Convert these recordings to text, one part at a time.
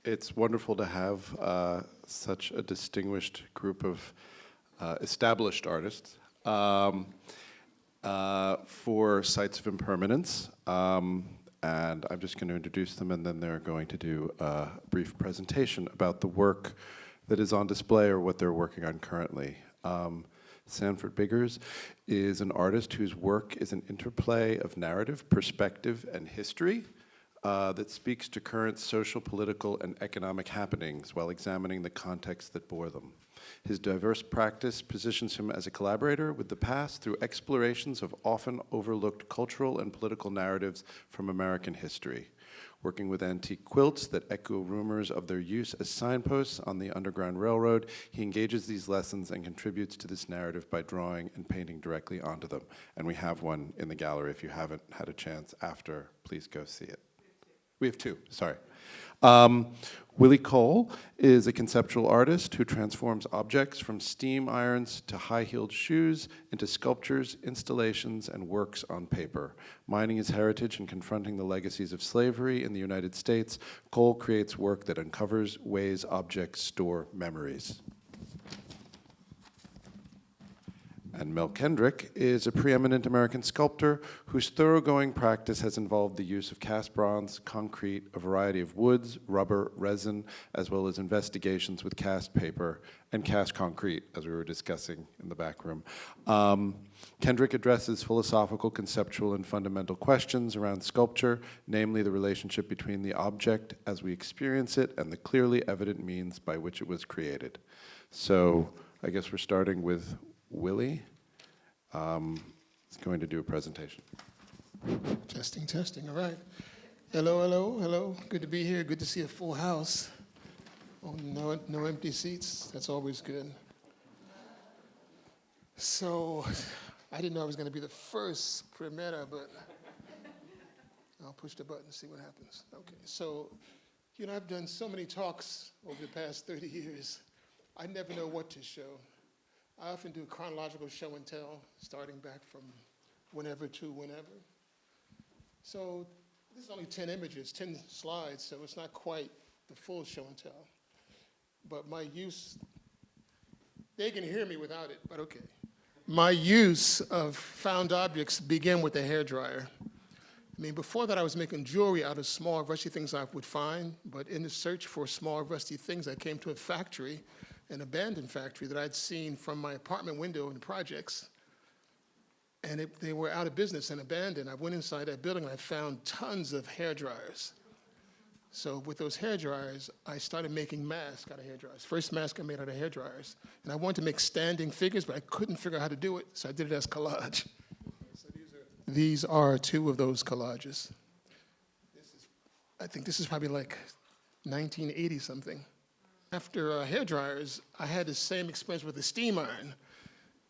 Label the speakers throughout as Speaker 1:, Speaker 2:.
Speaker 1: It's wonderful to have such a distinguished group of established artists for Sites of Impermanence. And I'm just going to introduce them, and then they're going to do a brief presentation about the work that is on display or what they're working on currently. Sanford Biggers is an artist whose work is an interplay of narrative, perspective, and history that speaks to current social, political, and economic happenings while examining the context that bore them. His diverse practice positions him as a collaborator with the past through explorations of often overlooked cultural and political narratives from American history. Working with antique quilts that echo rumors of their use as signposts on the Underground Railroad, he engages these lessons and contributes to this narrative by drawing and painting directly onto them. And we have one in the gallery. If you haven't had a chance after, please go see it. We have two, sorry. Willie Cole is a conceptual artist who transforms objects from steam irons to high-heeled shoes into sculptures, installations, and works on paper. Mining his heritage and confronting the legacies of slavery in the United States, Cole creates work that uncovers ways objects store memories. And Mel Kendrick is a preeminent American sculptor whose thoroughgoing practice has involved the use of cast bronze, concrete, a variety of woods, rubber, resin, as well as investigations with cast paper and cast concrete, as we were discussing in the back room. Kendrick addresses philosophical, conceptual, and fundamental questions around sculpture, namely the relationship between the object as we experience it and the clearly evident means by which it was created. So I guess we're starting with Willie is going to do a presentation.
Speaker 2: Testing, testing, all right. Hello, hello, hello. Good to be here. Good to see a full house. Oh, no empty seats. That's always good. So, I didn't know I was going to be the first presenter, but I'll push the button and see what happens. Okay, so, you know, I've done so many talks over the past 30 years. I never know what to show. I often do chronological show and tell, starting back from whenever to whenever. So this is only 10 images, 10 slides, so it's not quite the full show and tell. But my use, they can hear me without it, but okay. My use of found objects began with a hairdryer. I mean, before that I was making jewelry out of small rusty things I would find, but in the search for small rusty things I came to a factory, an abandoned factory that I'd seen from my apartment window in the projects. And they were out of business and abandoned. I went inside that building and I found tons of hair dryers. So with those hair dryers, I started making masks out of hair dryers. First mask I made out of hair dryers. And I wanted to make standing figures, but I couldn't figure out how to do it, so I did it as collage. So these are two of those collages. I think this is probably like 1980 something. After hair dryers, I had the same experience with the steam iron.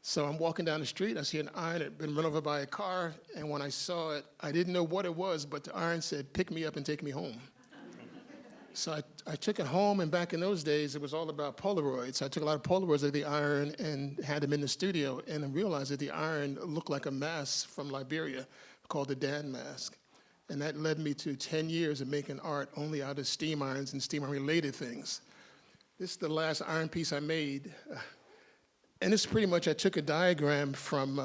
Speaker 2: So I'm walking down the street, I see an iron that had been run over by a car, and when I saw it, I didn't know what it was, but the iron said, "Pick me up and take me home." So I took it home, and back in those days, it was all about Polaroids. So I took a lot of Polaroids of the iron and had them in the studio, and I realized that the iron looked like a mask from Liberia called the Dan mask. And that led me to 10 years of making art only out of steam irons and steam iron-related things. This is the last iron piece I made. And this pretty much, I took a diagram from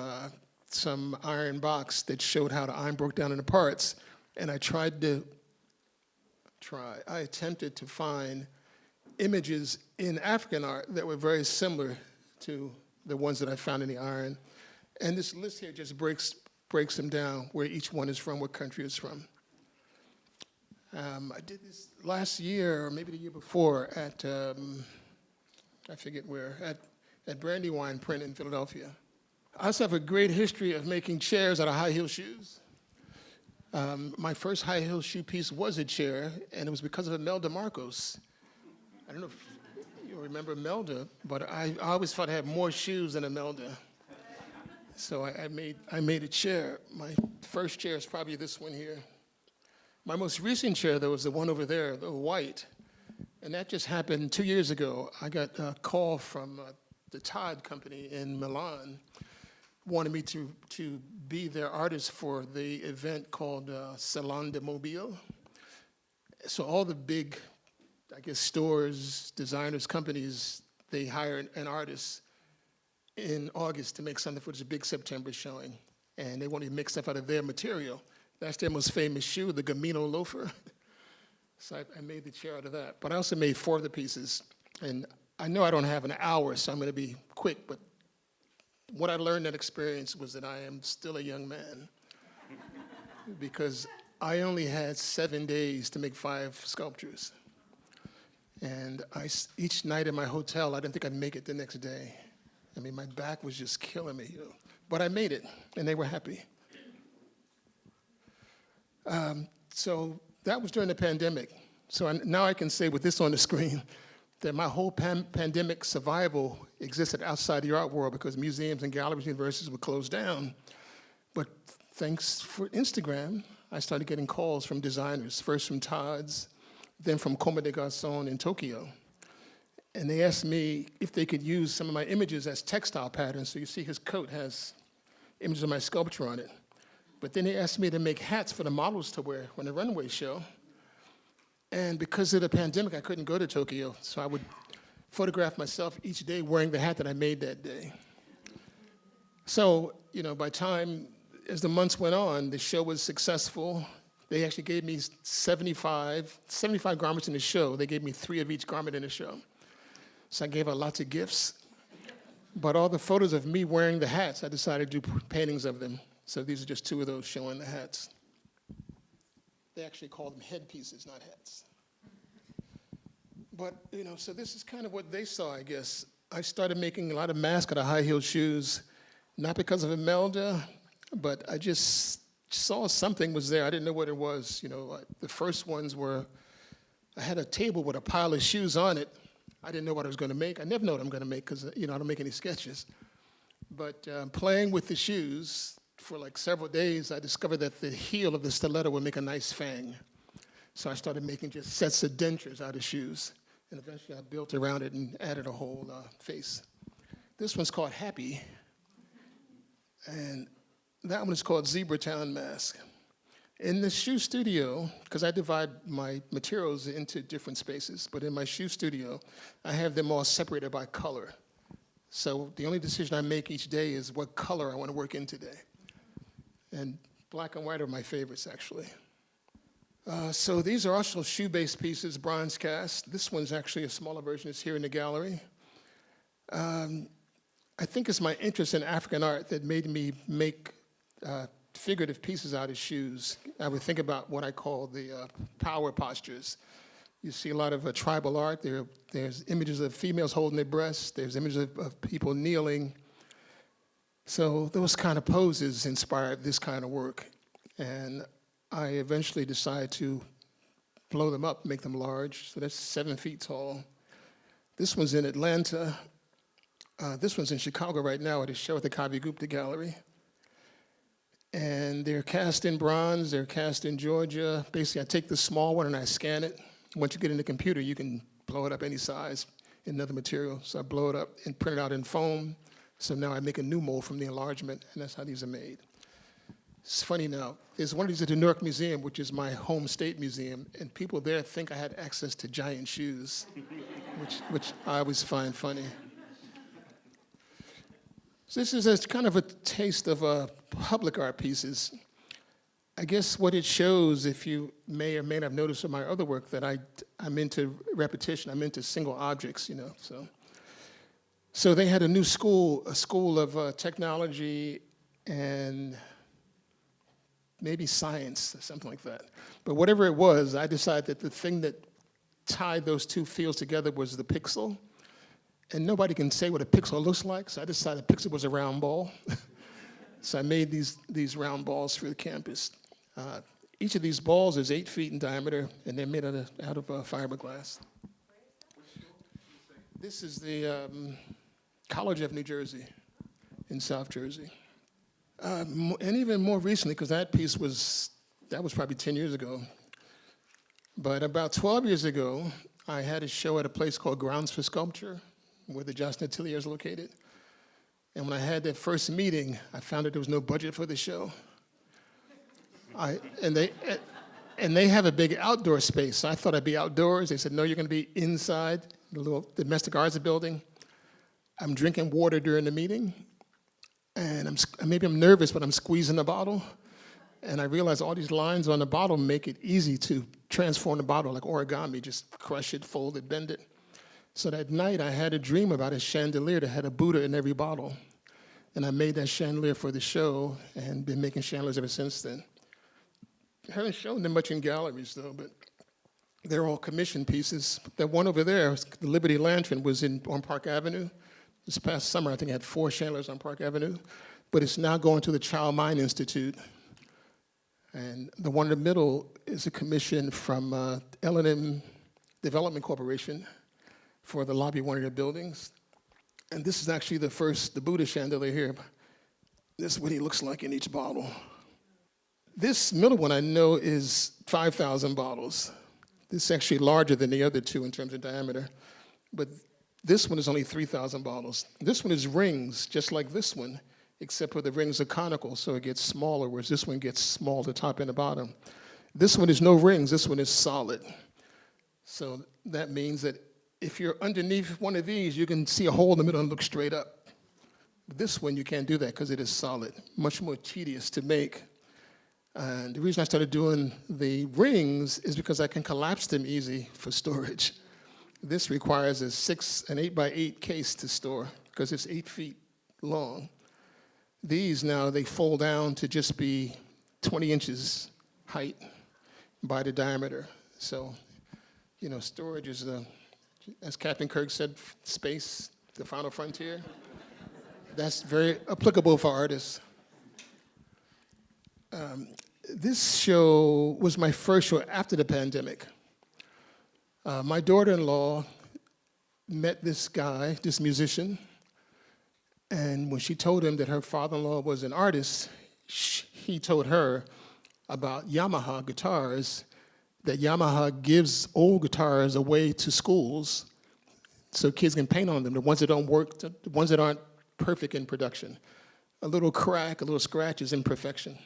Speaker 2: some iron box that showed how the iron broke down into parts. And I attempted to find images in African art that were very similar to the ones that I found in the iron. And this list here just breaks them down, where each one is from, what country it's from. I did this last year, or maybe the year before, at, I forget where, at Brandywine Print in Philadelphia. I also have a great history of making chairs out of high heel shoes. My first high heel shoe piece was a chair, and it was because of Imelda Marcos. I don't know if you remember Imelda, but I always thought I had more shoes than Imelda. So I made a chair. My first chair is probably this one here. My most recent chair, though, was the one over there, the white. And that just happened 2 years ago. I got a call from the Todd Company in Milan, wanted me to be their artist for the event called Salon de Mobile. So all the big, I I guess stores, designers, companies, they hire an artist in August to make something for this big September showing. And they want to make stuff out of their material. That's their most famous shoe, the Gamino loafer. So I made the chair out of that. But I also made 4 of the pieces. And I know I don't have an hour, so I'm going to be quick. But what I learned in that experience was that I am still a young man. Because I only had 7 days to make 5 sculptures. And each night in my hotel, I didn't think I'd make it the next day. I mean, my back was just killing me, you know. But I made it, and they were happy. So that was during the pandemic. So now I can say with this on the screen that my whole pandemic survival existed outside the art world because museums and galleries and universities were closed down. But thanks for Instagram, I started getting calls from designers, first from Todd's, then from Comme des Garçons in Tokyo. And they asked me if they could use some of my images as textile patterns. So you see his coat has images of my sculpture on it. But then they asked me to make hats for the models to wear on the runway show. And because of the pandemic, I couldn't go to Tokyo. So I would photograph myself each day wearing the hat that I made that day. So, you know, by time, as the months went on, the show was successful. They actually gave me 75 garments in the show. They gave me 3 of each garment in the show. So I gave out lots of gifts. But all the photos of me wearing the hats, I decided to do paintings of them. So these are just 2 of those showing the hats. They actually call them headpieces, not hats. But, you know, so this is kind of what they saw, I guess. I started making a lot of masks out of high-heeled shoes, not because of Imelda, but I just saw something was there. I didn't know what it was. You know, the first ones were, I had a table with a pile of shoes on it. I didn't know what I was going to make. I never know what I'm going to make because, you know, I don't make any sketches. But playing with the shoes for like several days, I discovered that the heel of the stiletto would make a nice fang. So I started making just sets of dentures out of shoes. And eventually I built around it and added a whole face. This one's called Happy. And that one is called Zebra Town Mask. In the shoe studio, because I divide my materials into different spaces, but in my shoe studio, I have them all separated by color. So the only decision I make each day is what color I want to work in today. And black and white are my favorites, actually. So these are also shoe-based pieces, bronze cast. This one's actually a smaller version. It's here in the gallery. I think it's my interest in African art that made me make figurative pieces out of shoes. I would think about what I call the power postures. You see a lot of tribal art. There's images of females holding their breasts. There's images of people kneeling. So those kind of poses inspired this kind of work. And I eventually decided to blow them up, make them large. So that's 7 feet tall. This one's in Atlanta. This one's in Chicago right now at a show at the Kavi Gupta Gallery. And they're cast in bronze, they're cast in Georgia. Basically, I take the small one and I scan it. Once you get in the computer, you can blow it up any size in another material. So I blow it up and print it out in foam. So now I make a new mold from the enlargement, and that's how these are made. It's funny now, there's one of these at the Newark Museum, which is my home state museum, and people there think I had access to giant shoes, which I always find funny. So this is a kind of a taste of public art pieces. I guess what it shows, if you may or may not have noticed in my other work, that I'm into repetition, I'm into single objects, you know. So they had a school of technology and maybe science or something like that. But whatever it was, I decided that the thing that tied those 2 fields together was the pixel. And nobody can say what a pixel looks like, so I decided a pixel was a round ball. So I made these round balls for the campus. Each of these balls is 8 feet in diameter, and they're made out of fiberglass. This is the College of New Jersey in South Jersey. And even more recently, because that was probably 10 years ago. But about 12 years ago, I had a show at a place called Grounds for Sculpture, where the Justin Atelier is located. And when I had that first meeting, I found that there was no budget for the show. And And they have a big outdoor space. So I thought I'd be outdoors. They said, no, you're going to be inside the little domestic arts building. I'm drinking water during the meeting. And maybe I'm nervous, but I'm squeezing the bottle. And I realized all these lines on the bottle make it easy to transform the bottle like origami, just crush it, fold it, bend it. So that night I had a dream about a chandelier that had a Buddha in every bottle. And I made that chandelier for the show and been making chandeliers ever since then. I haven't shown them much in galleries though, but they're all commissioned pieces. That one over there, the Liberty Lantern, was on Park Avenue. This past summer, I think I had 4 chandeliers on Park Avenue, but it's now going to the Child Mind Institute. And the one in the middle is a commission from L&M Development Corporation for the lobby of one of their buildings. And this is actually the Buddha chandelier here. This is what he looks like in each bottle. This middle one I know is 5,000 bottles. This is actually larger than the other 2 in terms of diameter. But this one is only 3,000 bottles. This one is rings, just like this one, except for the rings are conical, so it gets smaller, whereas this one gets small, the top and the bottom. This one is no rings, this one is solid. So that means that if you're underneath one of these, you can see a hole in the middle and look straight up. This one, you can't do that because it is solid, much more tedious to make. And the reason I started doing the rings is because I can collapse them easy for storage. This requires an 8x8 case to store because it's 8 feet long. These now, they fold down to just be 20 inches height by the diameter. So, storage is, as Captain Kirk said, space, the final frontier. That's very applicable for artists. This show was my first show after the pandemic. My daughter-in-law met this guy, this musician, and when she told him that her father-in-law was an artist, he told her about Yamaha guitars, that Yamaha gives old guitars away to schools so kids can paint on them, the ones that don't work, the ones that aren't perfect in production. A little crack, a little scratch is imperfection.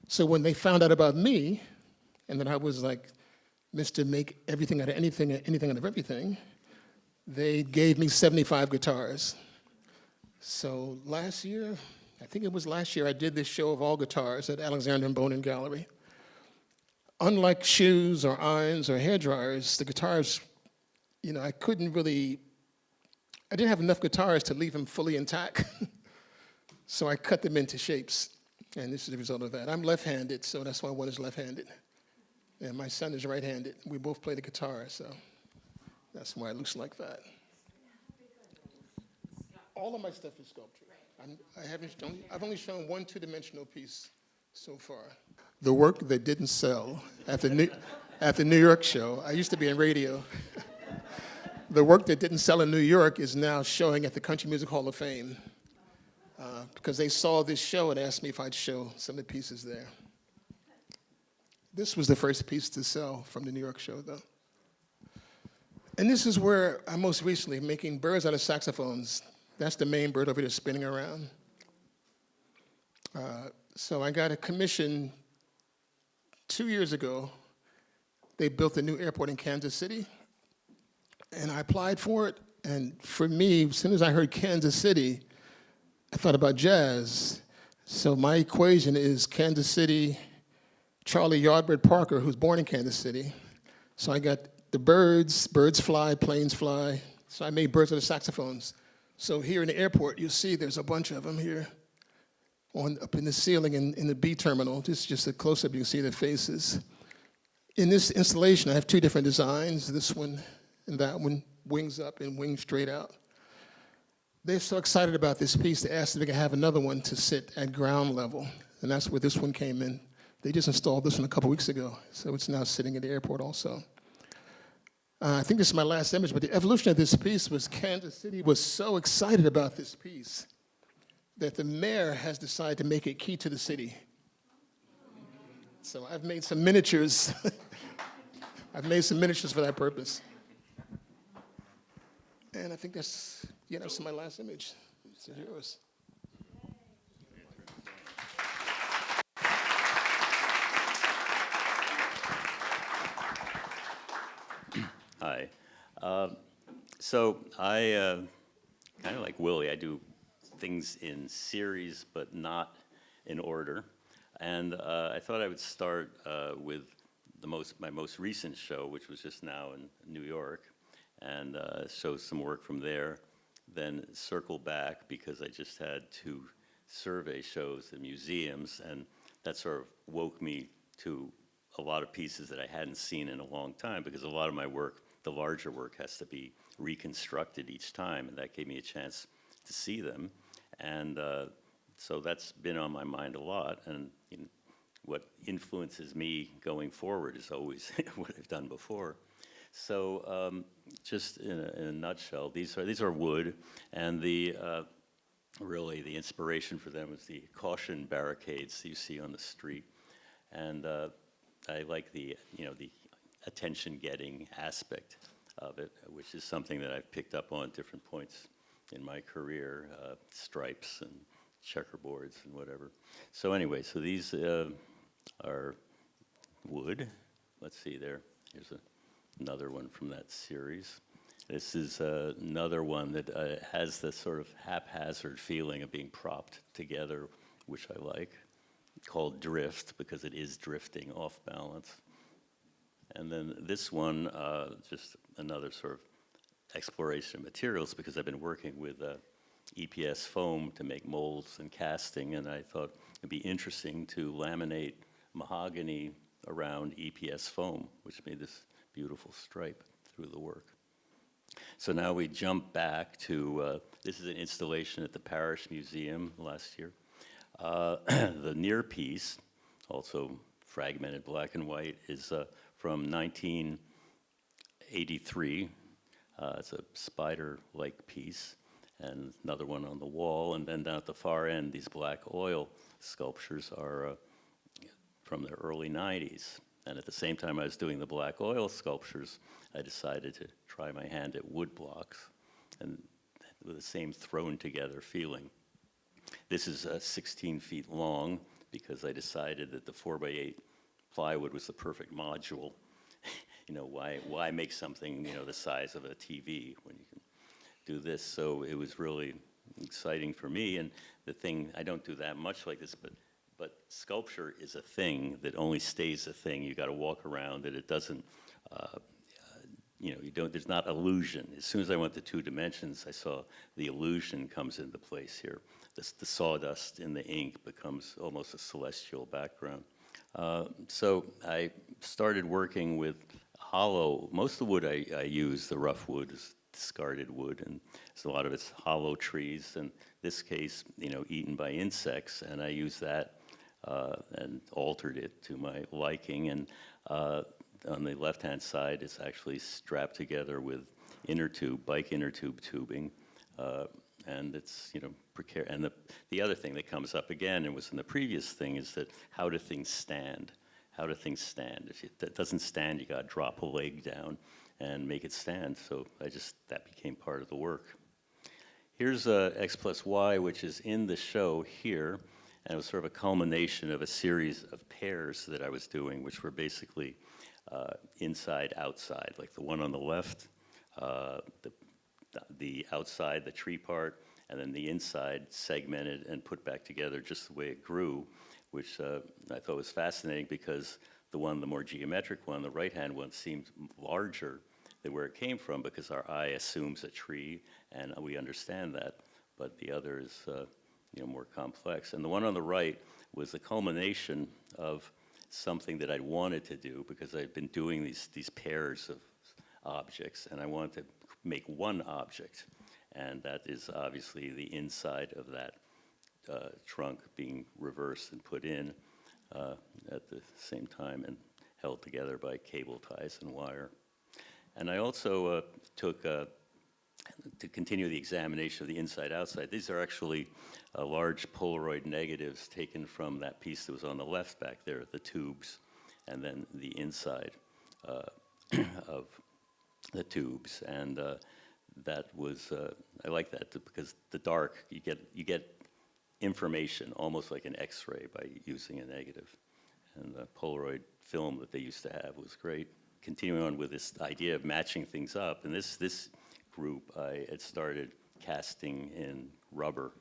Speaker 2: So when they found out about me, and that I was like Mr. Make everything out of anything, anything out of everything, they gave me 75 guitars. So last year, I think it was last year, I did this show of all guitars at Alexander & Bonin Gallery. Unlike shoes or irons or hair dryers, the guitars, I didn't have enough guitars to leave them fully intact. So I cut them into shapes, and this is the result of that. I'm left-handed, so that's why one is left-handed. And my son is right-handed. We both play the guitar, so that's why it looks like that. All of my stuff is sculpture. I've only shown one two-dimensional piece so far. The work that didn't sell at the New York show. I used to be in radio. The work that didn't sell in New York is now showing at the Country Music Hall of Fame because they saw this show and asked me if I'd show some of the pieces there. This was the first piece to sell from the New York show, though. And this is where I'm most recently making birds out of saxophones. That's the main bird over there spinning around. So I got a commission 2 years ago. They built a new airport in Kansas City, and I applied for it. And for me, as soon as I heard Kansas City, I thought about jazz. So my equation is Kansas City, Charlie Yardbird Parker, who's born in Kansas City. So I got the birds fly, planes fly. So I made birds out of saxophones. So here in the airport, you'll see there's a bunch of them here up in the ceiling in the B terminal. This is just a close-up, you can see their faces. In this installation, I have 2 different designs, this one and that one, wings up and wings straight out. They're so excited about this piece, they asked if they could have another one to sit at ground level, and that's where this one came in. They just installed this one a couple weeks ago, so it's now sitting at the airport also. I think this is my last image, but the evolution of this piece was Kansas City was so excited about this piece that the mayor has decided to make it key to the city. So I've made some miniatures. I've made some miniatures for that purpose. And I think that's my last image. So here's.
Speaker 3: Hi. So I kind of like Willie. I do things in series, but not in order. And I thought I would start with my most recent show, which was just now in New York, and show some work from there. Then circle back because I just had 2 survey shows in museums, and that sort of woke me to a lot of pieces that I hadn't seen in a long time, because a lot of my work, the larger work, has to be reconstructed each time, and that gave me a chance to see them. And so that's been on my mind a lot, and what influences me going forward is always what I've done before. So just in a nutshell, these are wood, and really the inspiration for them is the caution barricades you see on the street. And I like the attention-getting aspect of it, which is something that I've picked up on at different points in my career, stripes and checkerboards and whatever. So anyway, so these are wood. Let's see there. Here's another one from that series. This is another one that has this sort of haphazard feeling of being propped together, which I like, called Drift, because it is drifting off balance. And then this one, just another sort of exploration of materials, because I've been working with EPS foam to make molds and casting, and I thought it'd be interesting to laminate mahogany around EPS foam, which made this beautiful stripe through the work. So now we jump back to, this is an installation at the Parish Museum last year. The near piece, also fragmented black and white, is from 1983. It's a spider-like piece, and another one on the wall. And then down at the far end, these black oil sculptures are from the early 90s. And at the same time I was doing the black oil sculptures, I decided to try my hand at wood blocks, and with the same thrown together feeling. This is 16 feet long, because I decided that the 4x8 plywood was the perfect module. Why make something the size of a TV when you can do this? So it was really exciting for me. And the thing, I don't do that much like this, but sculpture is a thing that only stays a thing. You got to walk around it. It doesn't. There's not illusion. As soon as I went to 2 dimensions, I saw the illusion comes into place here. The sawdust in the ink becomes almost a celestial background. So I started working with hollow. Most of the wood I use, the rough wood, is discarded wood, and so a lot of it's hollow trees. In this case, eaten by insects, and I used that and altered it to my liking. And on the left-hand side, it's actually strapped together with bike inner tube tubing, and it's precarious. And the other thing that comes up again, and was in the previous thing, is that how do things stand? How do things stand? If it doesn't stand, you got to drop a leg down and make it stand. So that became part of the work. Here's X plus Y, which is in the show here, and it was sort of a culmination of a series of pairs that I was doing, which were basically inside, outside, like the one on the left, the outside, the tree part, and then the inside segmented and put back together just the way it grew, which I thought was fascinating, because the more geometric one, the right-hand one, seemed larger than where it came from, because our eye assumes a tree, and we understand that, but the other is more complex. And the one on the right was the culmination of something that I'd wanted to do, because I'd been doing these pairs of objects, and I wanted to make one object, and that is obviously the inside of that trunk being reversed and put in at the same time and held together by cable ties and wire. And I also took, to continue the examination of the inside-outside, these are actually large Polaroid negatives taken from that piece that was on the left back there, the tubes, and then the inside of the tubes. And that was, I like that, because the dark, you get information almost like an X-ray by using a negative. And the Polaroid film that they used to have was great. continuing on with this idea of matching things up, and this group, I had started casting in rubber,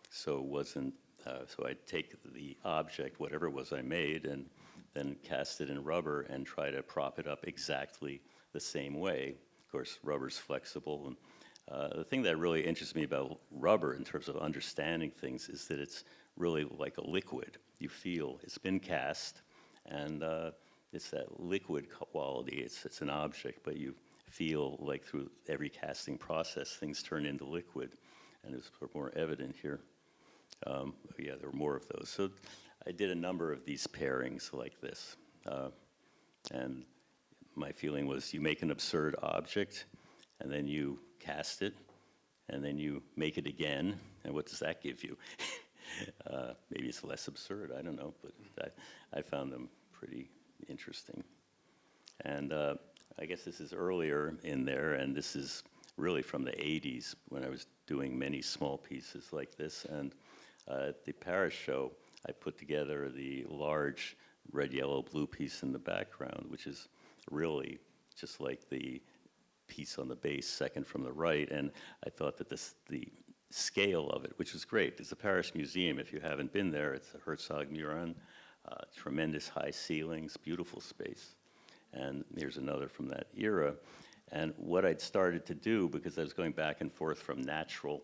Speaker 3: so it wasn't, so I'd take the object, whatever it was I made, and then cast it in rubber and try to prop it up exactly the same way. Of course, rubber's flexible, and the thing that really interests me about rubber in terms of understanding things is that it's really like a liquid. You feel it's been cast, and it's that liquid quality. It's an object, but you feel like through every casting process, things turn into liquid, and it's more evident here. Yeah, there were more of those. So I did a number of these pairings like this, and my feeling was you make an absurd object, and then you cast it, and then you make it again, and what does that give you? Maybe it's less absurd, I don't know, but I found them pretty interesting. And I guess this is earlier in there, and this is really from the 80s when I was doing many small pieces like this. And at the Paris show, I put together the large red, yellow, blue piece in the background, which is really just like the piece on the base, second from the right. And I thought that the scale of it, which was great. It's the Paris Museum. If you haven't been there, it's the Herzog Muran. Tremendous high ceilings, beautiful space. And here's another from that era. And what I'd started to do, because I was going back and forth from natural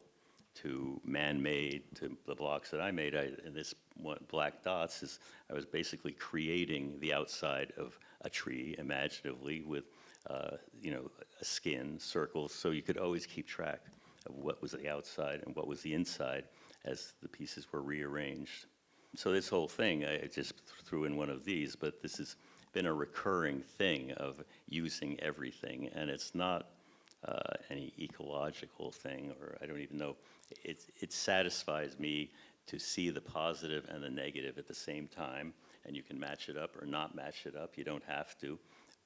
Speaker 3: to man-made to the blocks that I made, and this one, black dots, is I was basically creating the outside of a tree imaginatively with, you know, a skin, circles, so you could always keep track of what was the outside and what was the inside as the pieces were rearranged. So this whole thing, I just threw in one of these, but this has been a recurring thing of using everything, and it's not any ecological thing, or I don't even know. It satisfies me to see the positive and the negative at the same time, and you can match it up or not match it up. You don't have to,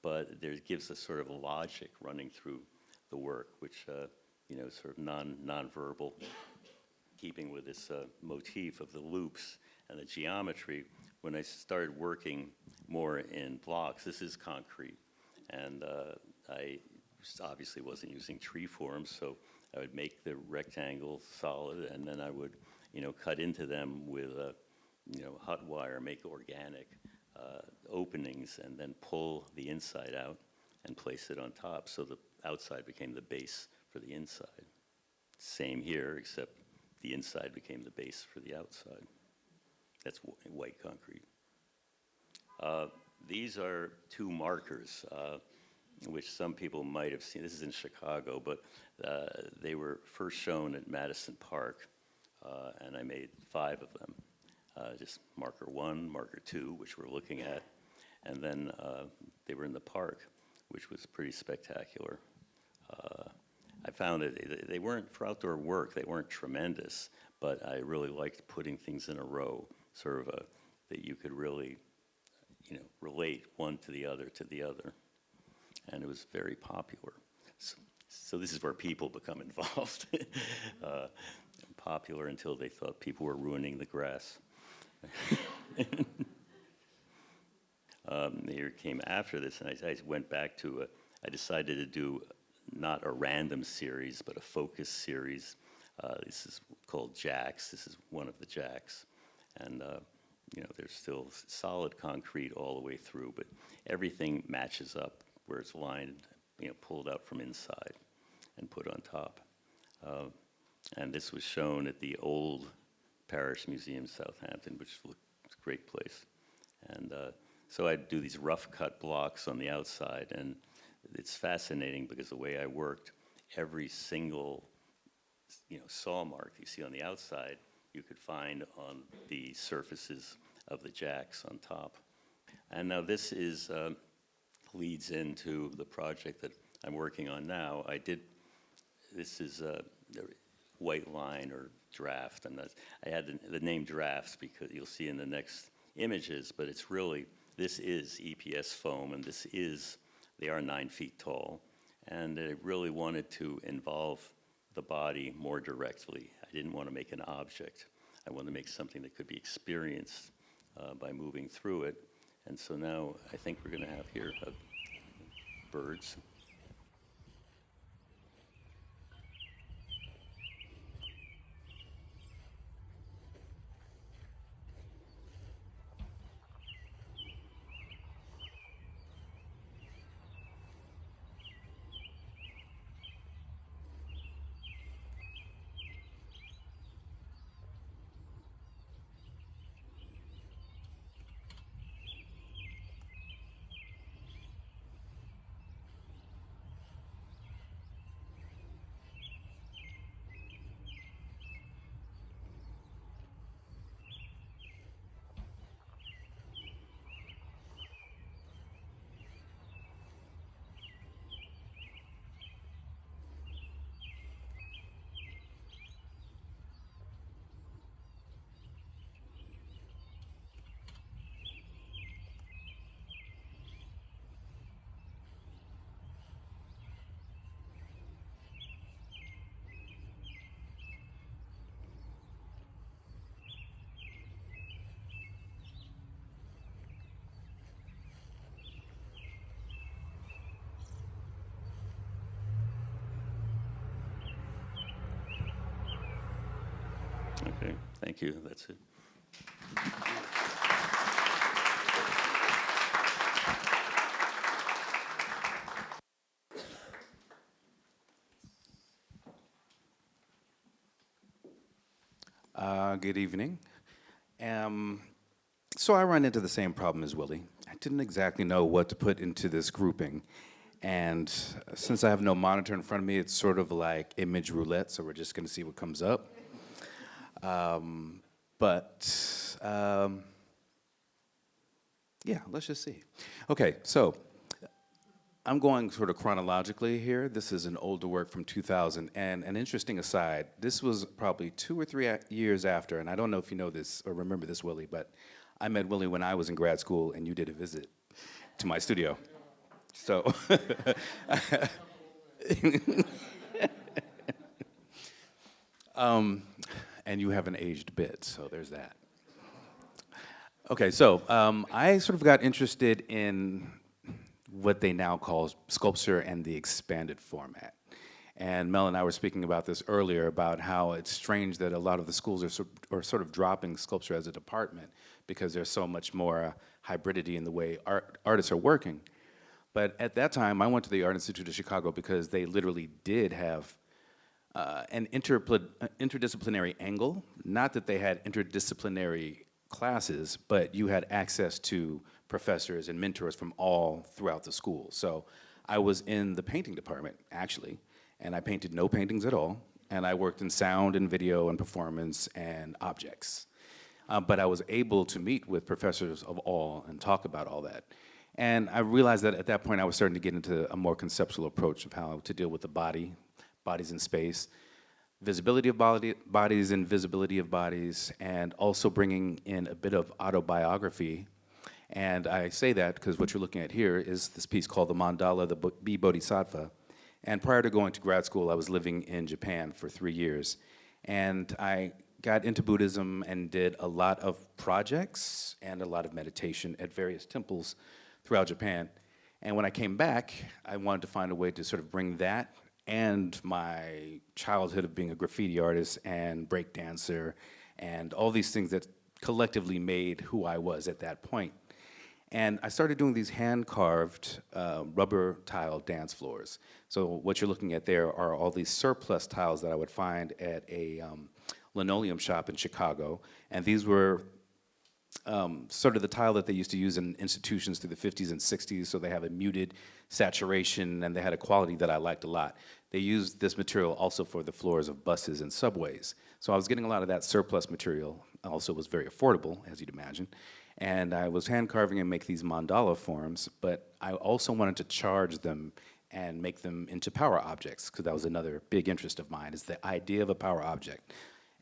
Speaker 3: but there gives a sort of logic running through the work, which you know, sort of non-verbal, keeping with this motif of the loops and the geometry. When I started working more in blocks, this is concrete, and I obviously wasn't using tree forms, so I would make the rectangle solid, and then I would, you know, cut into them with you know, hot wire, make organic openings, and then pull the inside out and place it on top, so the outside became the base for the inside. Same here, except the inside became the base for the outside. That's white concrete. These are two markers, which some people might have seen. This is in Chicago, but they were first shown at Madison Park, and I made 5 of them. Just marker 1, marker 2, which we're looking at, and then they were in the park, which was pretty spectacular. I found that they weren't, for outdoor work, they weren't tremendous, but I really liked putting things in a row, sort of that you could really, you know, relate one to the other, and it was very popular. So this is where people become involved. Popular until they thought people were ruining the grass. Here came after this, and I went back to I decided to do not a random series, but a focus series. This is called jacks. This is one of the jacks. And you know, there's still solid concrete all the way through, but everything matches up where it's lined, you know, pulled out from inside and put on top. And this was shown at the old Parish Museum, Southampton, which looked a great place. And so I'd do these rough cut blocks on the outside, and it's fascinating because the way I worked, every single, you know, saw mark you see on the outside, you could find on the surfaces of the jacks on top. And now this is leads into the project that I'm working on now. This is a white line or draft, and I had the name drafts because you'll see in the next images, but it's really, this is EPS foam, and they are 9 feet tall, and I really wanted to involve the body more directly. I didn't want to make an object. I wanted to make something that could be experienced by moving through it. And so now I think we're going to have here birds. Okay, thank you. That's it.
Speaker 4: Good evening. So I run into the same problem as Willie. I didn't exactly know what to put into this grouping. And since I have no monitor in front of me, it's sort of like image roulette, so we're just going to see what comes up. Yeah, let's just see. Okay, so I'm going sort of chronologically here. This is an older work from 2000, and an interesting aside, this was probably 2 or 3 years after, and I don't know if you know this or remember this, Willie, but I met Willie when I was in grad school, and you did a visit to my studio. So, and you haven't aged a bit, so there's that. Okay, so I sort of got interested in what they now call sculpture and the expanded format. And Mel and I were speaking about this earlier, about how it's strange that a lot of the schools are sort of dropping sculpture as a department because there's so much more hybridity in the way artists are working. But at that time, I went to the Art Institute of Chicago because they literally did have an interdisciplinary angle. Not that they had interdisciplinary classes, but you had access to professors and mentors from all throughout the school. So I was in the painting department, actually, and I painted no paintings at all, and I worked in sound and video and performance and objects. But I was able to meet with professors of all and talk about all that. And I realized that at that point I was starting to get into a more conceptual approach of how to deal with the body, bodies in space, visibility of bodies and visibility of bodies, and also bringing in a bit of autobiography. And I say that because what you're looking at here is this piece called The Mandala, the Bee Bodhisattva. And prior to going to grad school, I was living in Japan for 3 years. And I got into Buddhism and did a lot of projects and a lot of meditation at various temples throughout Japan. And when I came back, I wanted to find a way to sort of bring that and my childhood of being a graffiti artist and break dancer and all these things that collectively made who I was at that point. And I started doing these hand-carved rubber tile dance floors. So what you're looking at there are all these surplus tiles that I would find at a linoleum shop in Chicago. And these were sort of the tile that they used to use in institutions through the 50s and 60s, so they have a muted saturation, and they had a quality that I liked a lot. They used this material also for the floors of buses and subways. So I was getting a lot of that surplus material. Also, it was very affordable, as you'd imagine. And I was hand carving and make these mandala forms, but I also wanted to charge them and make them into power objects, because that was another big interest of mine, is the idea of a power object.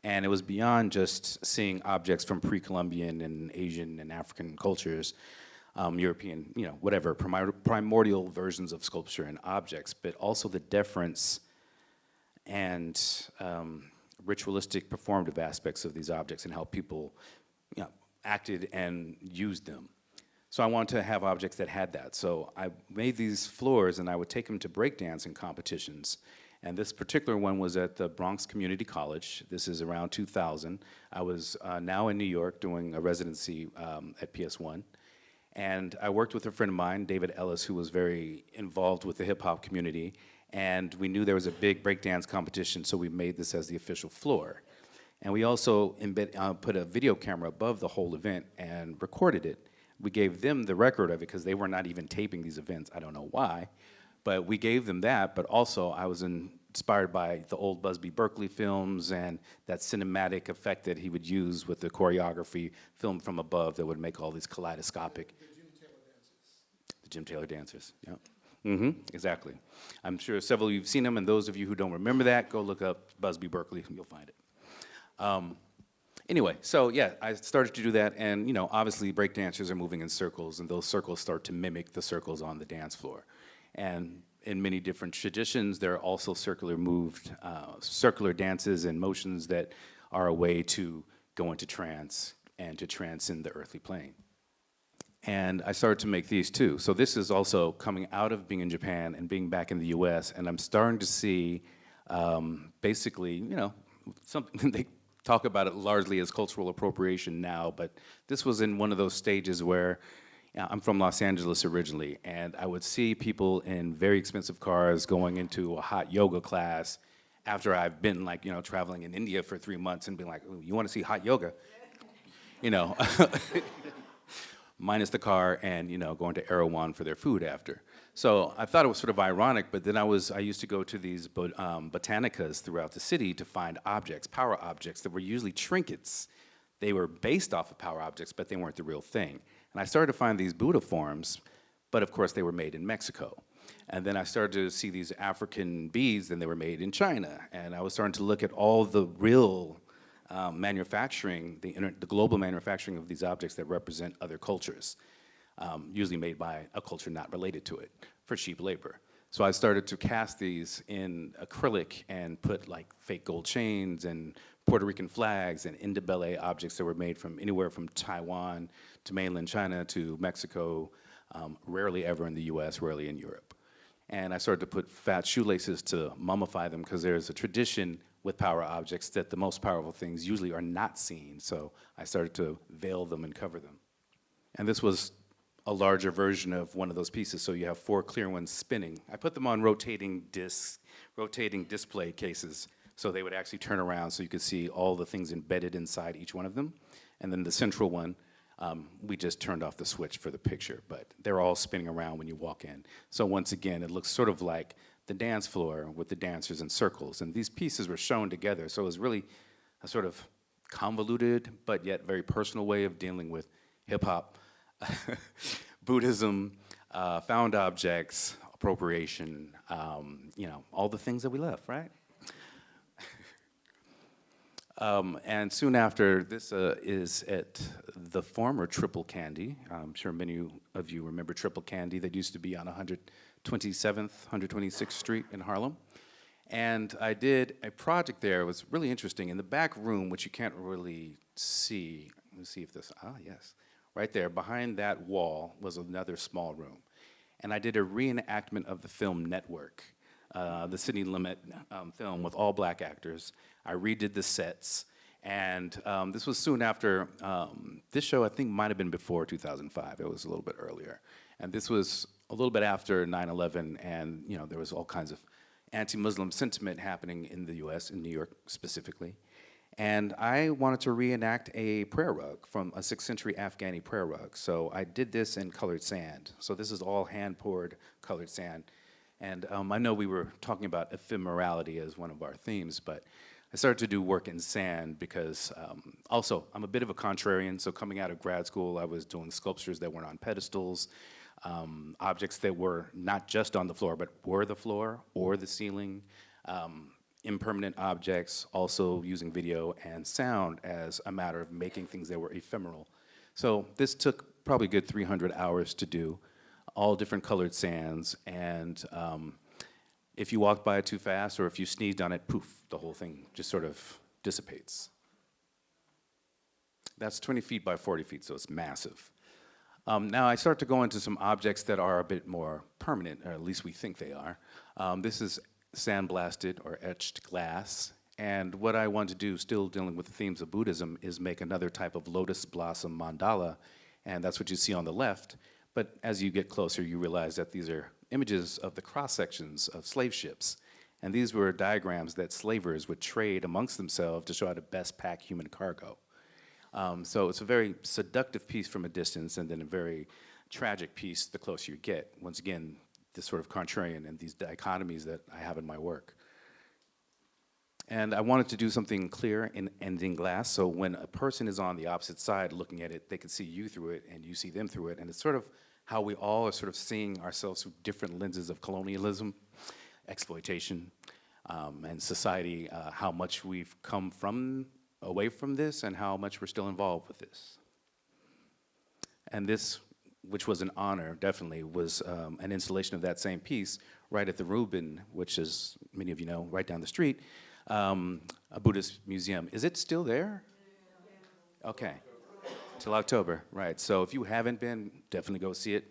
Speaker 4: And it was beyond just seeing objects from pre-Columbian and Asian and African cultures, European, you know, whatever, primordial versions of sculpture and objects, but also the deference and ritualistic performative aspects of these objects and how people, you know, acted and used them. So I wanted to have objects that had that. So I made these floors and I would take them to breakdancing competitions. And this particular one was at the Bronx Community College. This is around 2000. I was now in New York doing a residency at PS1. And I worked with a friend of mine, David Ellis, who was very involved with the hip hop community. And we knew there was a big breakdance competition, so we made this as the official floor. And we also put a video camera above the whole event and recorded it. We gave them the record of it because they were not even taping these events. I don't know why. But we gave them that, but also I was inspired by the old Busby Berkeley films and that cinematic effect that he would use with the choreography filmed from above that would make all these kaleidoscopic. The Jim Taylor dancers, yeah. Exactly. I'm sure several of you have seen them, and those of you who don't remember that, go look up Busby Berkeley, you'll find it. Anyway, so yeah, I started to do that, and you know, obviously breakdancers are moving in circles, and those circles start to mimic the circles on the dance floor. And in many different traditions, there are also circular dances and motions that are a way to go into trance and to transcend the earthly plane. And I started to make these too. So this is also coming out of being in Japan and being back in the US, and I'm starting to see basically, you know, something they talk about it largely as cultural appropriation now, but this was in one of those stages where I'm from Los Angeles originally, and I would see people in very expensive cars going into a hot yoga class after I've been like, you know, traveling in India for 3 months and being like, "Ooh, you want to see hot yoga?" You know, minus the car and, you know, going to Erewhon for their food after. So I thought it was sort of ironic, but then I used to go to these botanicas throughout the city to find objects, power objects that were usually trinkets. They were based off of power objects, but they weren't the real thing. And I started to find these Buddha forms, but of course they were made in Mexico. And then I started to see these African beads, and they were made in China. And I was starting to look at all the real manufacturing, the global manufacturing of these objects that represent other cultures, usually made by a culture not related to it, for cheap labor. So I started to cast these in acrylic and put like fake gold chains and Puerto Rican flags and indibele objects that were made from anywhere from Taiwan to mainland China to Mexico, rarely ever in the US, rarely in Europe. And I started to put fat shoelaces to mummify them because there's a tradition with power objects that the most powerful things usually are not seen. So I started to veil them and cover them. And this was a larger version of one of those pieces. So you have 4 clear ones spinning. I put them on rotating discs, rotating display cases, so they would actually turn around so you could see all the things embedded inside each one of them. And then the central one, we just turned off the switch for the picture, but they're all spinning around when you walk in. So once again, it looks sort of like the dance floor with the dancers in circles. And these pieces were shown together, so it was really a sort of convoluted, but yet very personal way of dealing with hip hop, Buddhism, found objects, appropriation, you know, all the things that we love, right? And soon after, this is at the former Triple Candy. I'm sure many of you remember Triple Candy that used to be on 127th, 126th Street in Harlem. And I did a project there. It was really interesting. In the back room, which you can't really see, let me see if this, yes. Right there, behind that wall was another small room. And I did a reenactment of the film Network, the Sidney Lumet film with all black actors. I redid the sets, and this was soon after, this show I think might have been before 2005. It was a little bit earlier. And this was a little bit after 9/11, and you know, there was all kinds of anti-Muslim sentiment happening in the US, in New York specifically. And I wanted to reenact a prayer rug from a 6th century Afghani prayer rug. So I did this in colored sand. So this is all hand-poured colored sand. And I know we were talking about ephemerality as one of our themes, but I started to do work in sand because also I'm a bit of a contrarian. So coming out of grad school, I was doing sculptures that weren't on pedestals, objects that were not just on the floor, but were the floor or the ceiling. Impermanent objects, also using video and sound as a matter of making things that were ephemeral. So this took probably a good 300 hours to do, all different colored sands, and if you walked by it too fast or if you sneezed on it, poof, the whole thing just sort of dissipates. That's 20 feet by 40 feet, so it's massive. Now I start to go into some objects that are a bit more permanent, or at least we think they are. This is sandblasted or etched glass. And what I want to do, still dealing with the themes of Buddhism, is make another type of lotus blossom mandala. And that's what you see on the left. But as you get closer, you realize that these are images of the cross-sections of slave ships. And these were diagrams that slavers would trade amongst themselves to show how to best pack human cargo. So it's a very seductive piece from a distance, and then a very tragic piece the closer you get. Once again, this sort of contrarian and these dichotomies that I have in my work. And I wanted to do something clear in ending glass, so when a person is on the opposite side looking at it, they can see you through it, and you see them through it. And it's sort of how we all are sort of seeing ourselves through different lenses of colonialism, exploitation, and society, how much we've come away from this and how much we're still involved with this. And this, which was an honor, definitely, was an installation of that same piece right at the Rubin, which is, many of you know, right down the street, a Buddhist museum. Is it still there? Okay, till October, right. So if you haven't been, definitely go see it,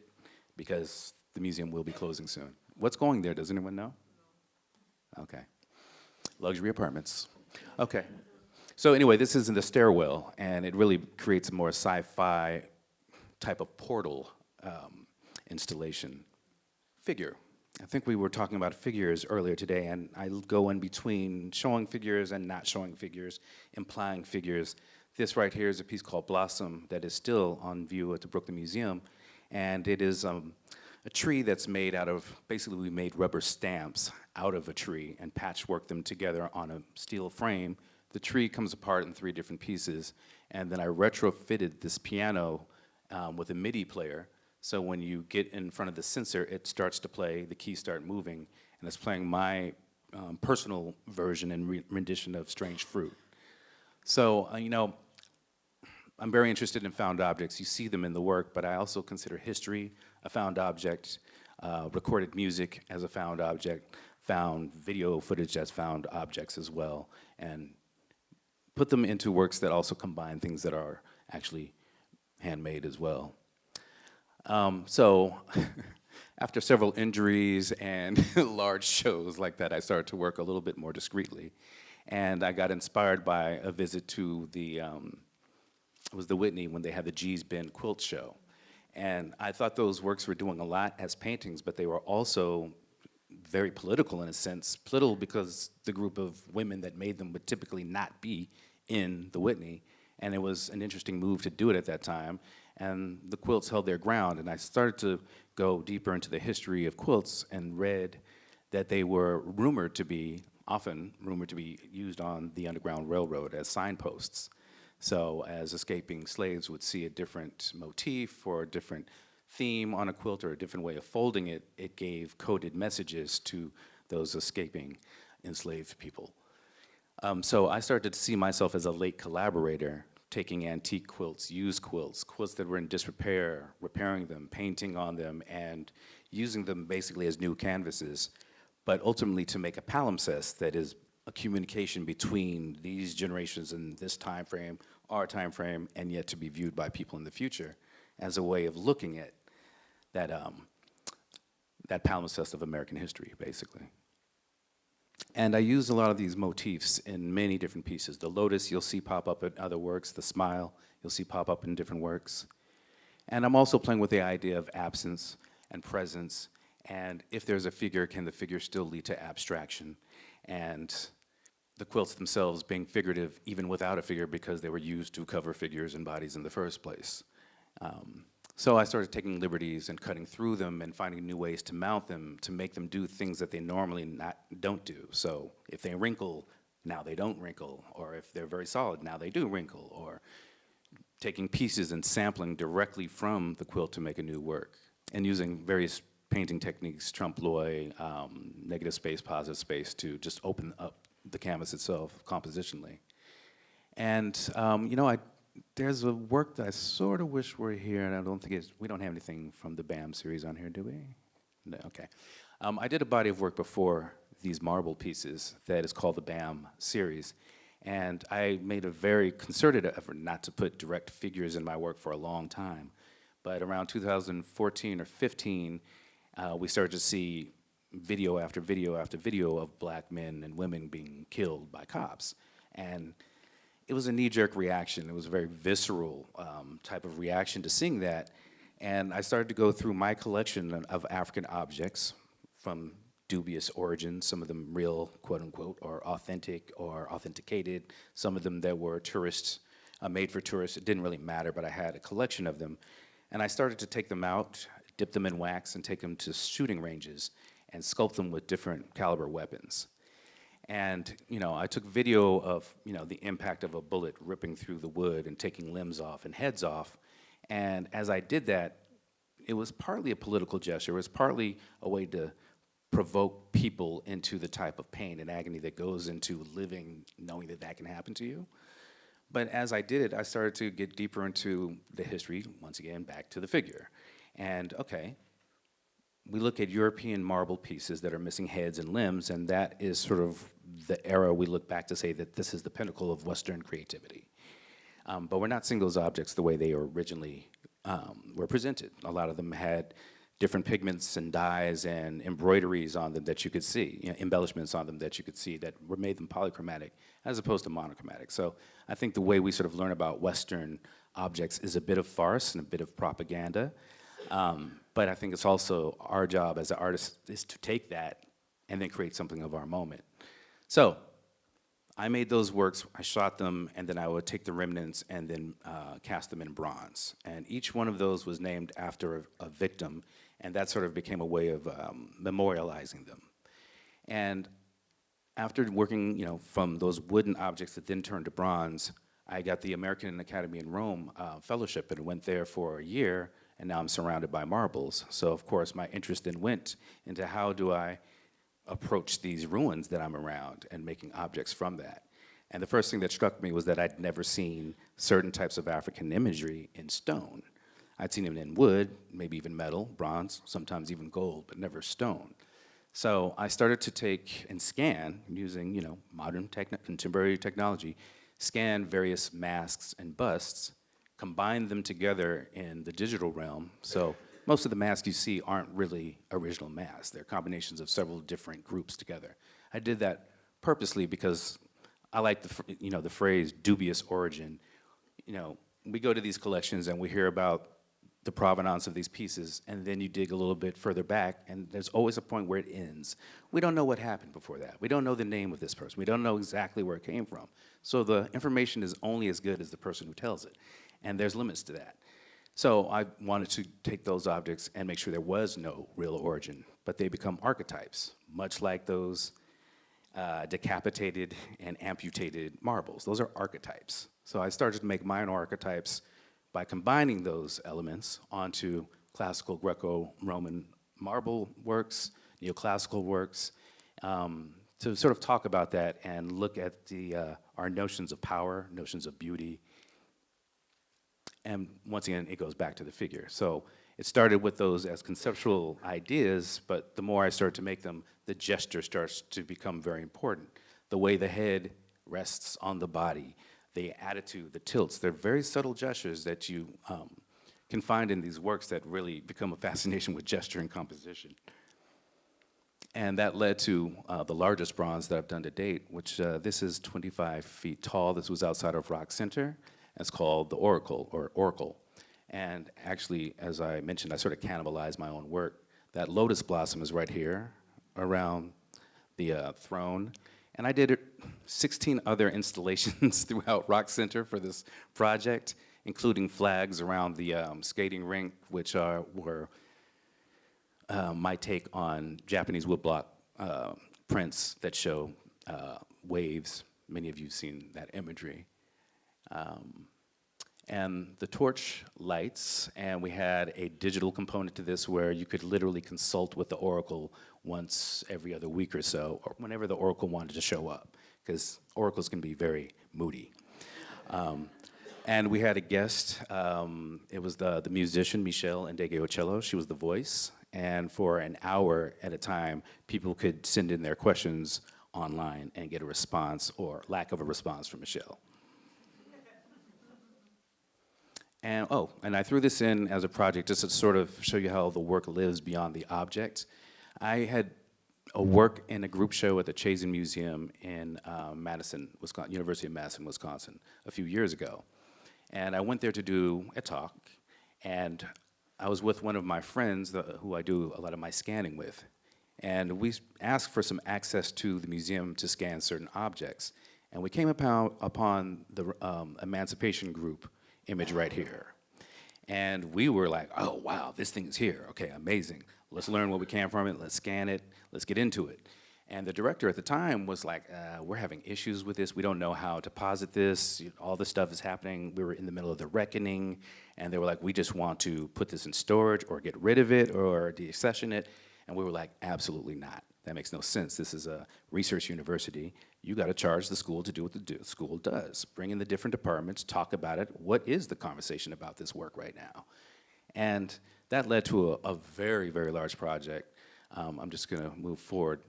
Speaker 4: because the museum will be closing soon. What's going there, does anyone know? Okay, luxury apartments. Okay, so anyway, this is in the stairwell, and it really creates a more sci-fi type of portal installation. Figure. I think we were talking about figures earlier today, and I go in between showing figures and not showing figures, implying figures. This right here is a piece called Blossom that is still on view at the Brooklyn Museum, and it is a tree that's made out of, basically we made rubber stamps out of a tree and patchworked them together on a steel frame. The tree comes apart in 3 different pieces, and then I retrofitted this piano with a MIDI player. So when you get in front of the sensor, it starts to play, the keys start moving, and it's playing my personal version and rendition of Strange Fruit. So, you know, I'm very interested in found objects. You see them in the work, but I also consider history a found object, recorded music as a found object, found video footage as found objects as well, and put them into works that also combine things that are actually handmade as well. So after several injuries and large shows like that, I started to work a little bit more discreetly. And I got inspired by a visit to it was the Whitney when they had the G's Bend quilt show. And I thought those works were doing a lot as paintings, but they were also very political in a sense. Political because the group of women that made them would typically not be in the Whitney. And it was an interesting move to do it at that time. And the quilts held their ground, and I started to go deeper into the history of quilts and read that they were often rumored to be used on the Underground Railroad as signposts. So as escaping slaves would see a different motif or a different theme on a quilt or a different way of folding it, it gave coded messages to those escaping enslaved people. So I started to see myself as a late collaborator, taking antique quilts, used quilts, quilts that were in disrepair, repairing them, painting on them, and using them basically as new canvases, but ultimately to make a palimpsest that is a communication between these generations in this time frame, our time frame, and yet to be viewed by people in the future as a way of looking at that palimpsest of American history, basically. And I use a lot of these motifs in many different pieces. The lotus you'll see pop up in other works. The smile you'll see pop up in different works. And I'm also playing with the idea of absence and presence. And if there's a figure, can the figure still lead to abstraction? And the quilts themselves being figurative even without a figure because they were used to cover figures and bodies in the first place. So I started taking liberties and cutting through them and finding new ways to mount them to make them do things that they normally don't do. So if they wrinkle, now they don't wrinkle. Or if they're very solid, now they do wrinkle. Or taking pieces and sampling directly from the quilt to make a new work. And using various painting techniques, trompe l'oeil, negative space, positive space, to just open up the canvas itself compositionally. And you know, there's a work that I sort of wish were here, and I don't think we don't have anything from the BAM series on here, do we? No, okay. I did a body of work before these marble pieces that is called the BAM series, and I made a very concerted effort not to put direct figures in my work for a long time, But around 2014 or 15, we started to see video after video after video of black men and women being killed by cops. And it was a knee-jerk reaction. It was a very visceral type of reaction to seeing that. And I started to go through my collection of African objects from dubious origins, some of them real, quote unquote, or authentic or authenticated, some of them that were tourists, made for tourists. It didn't really matter, but I had a collection of them. And I started to take them out, dip them in wax, and take them to shooting ranges and sculpt them with different caliber weapons. And I took video of the impact of a bullet ripping through the wood and taking limbs off and heads off. And as I did that, it was partly a political gesture. It was partly a way to provoke people into the type of pain and agony that goes into living knowing that that can happen to you. But as I did it, I started to get deeper into the history, once again, back to the figure. And okay, we look at European marble pieces that are missing heads and limbs, and that is sort of the era we look back to say that this is the pinnacle of Western creativity. But we're not seeing those objects the way they originally were presented. A lot of them had different pigments and dyes and embroideries on them that you could see, embellishments on them that you could see that were made them polychromatic as opposed to monochromatic. So I think the way we sort of learn about Western objects is a bit of farce and a bit of propaganda. But I think it's also our job as an artist is to take that and then create something of our moment. So I made those works, I shot them, and then I would take the remnants and then cast them in bronze. And each one of those was named after a victim, and that sort of became a way of memorializing them. And after working, from those wooden objects that then turned to bronze, I got the American Academy in Rome fellowship and went there for a year, and now I'm surrounded by marbles. So of course my interest then went into how do I approach these ruins that I'm around and making objects from that. And the first thing that struck me was that I'd never seen certain types of African imagery in stone. I'd seen them in wood, maybe even metal, bronze, sometimes even gold, but never stone. So I started to take and scan using, modern contemporary technology, scan various masks and busts, combine them together in the digital realm. So most of the masks you see aren't really original masks. They're combinations of several different groups together. I did that purposely because I like the phrase dubious origin. We go to these collections and we hear about the provenance of these pieces, and then you dig a little bit further back, and there's always a point where it ends. We don't know what happened before that. We don't know the name of this person. We don't know exactly where it came from. So the information is only as good as the person who tells it, and there's limits to that. So I wanted to take those objects and make sure there was no real origin, but they become archetypes, much like those decapitated and amputated marbles. Those are archetypes. So I started to make my own archetypes by combining those elements onto classical Greco-Roman marble works, neoclassical works, to sort of talk about that and look at our notions of power, notions of beauty. And once again, it goes back to the figure. So it started with those as conceptual ideas, but the more I started to make them, the gesture starts to become very important. The way the head rests on the body, the attitude, the tilts, they're very subtle gestures that you can find in these works that really become a fascination with gesture and composition. And that led to the largest bronze that I've done to date, which this is 25 feet tall. This was outside of Rock Center. It's called the Oracle. And actually, as I mentioned, I sort of cannibalized my own work. That lotus blossom is right here around the throne. And I did 16 other installations throughout Rock Center for this project, including flags around the skating rink, which were my take on Japanese woodblock prints that show waves. Many of you have seen that imagery. And the torch lights, and we had a digital component to this where you could literally consult with the oracle once every other week or so, or whenever the oracle wanted to show up, because oracles can be very moody. And we had a guest. It was the musician, Michelle Ndegeocello. She was the voice. And for an hour at a time, people could send in their questions online and get a response or lack of a response from Michelle. And and I threw this in as a project just to sort of show you how the work lives beyond the object. I had a work in a group show at the Chazen Museum in Madison, Wisconsin, University of Madison, Wisconsin, a few years ago. And I went there to do a talk, and I was with one of my friends who I do a lot of my scanning with. And we asked for some access to the museum to scan certain objects. And we came upon the Emancipation Group image right here. And we were like, oh, wow, this thing is here. Okay, amazing. Let's learn what we can from it. Let's scan it. Let's get into it. And the director at the time was like, we're having issues with this. We don't know how to posit this. All this stuff is happening. We were in the middle of the reckoning. And they were like, we just want to put this in storage or get rid of it or deaccession it. And we were like, absolutely not. That makes no sense. This is a research university. You got to charge the school to do what the school does. Bring in the different departments, talk about it. What is the conversation about this work right now? And that led to a very, very large project. I'm just going to move forward,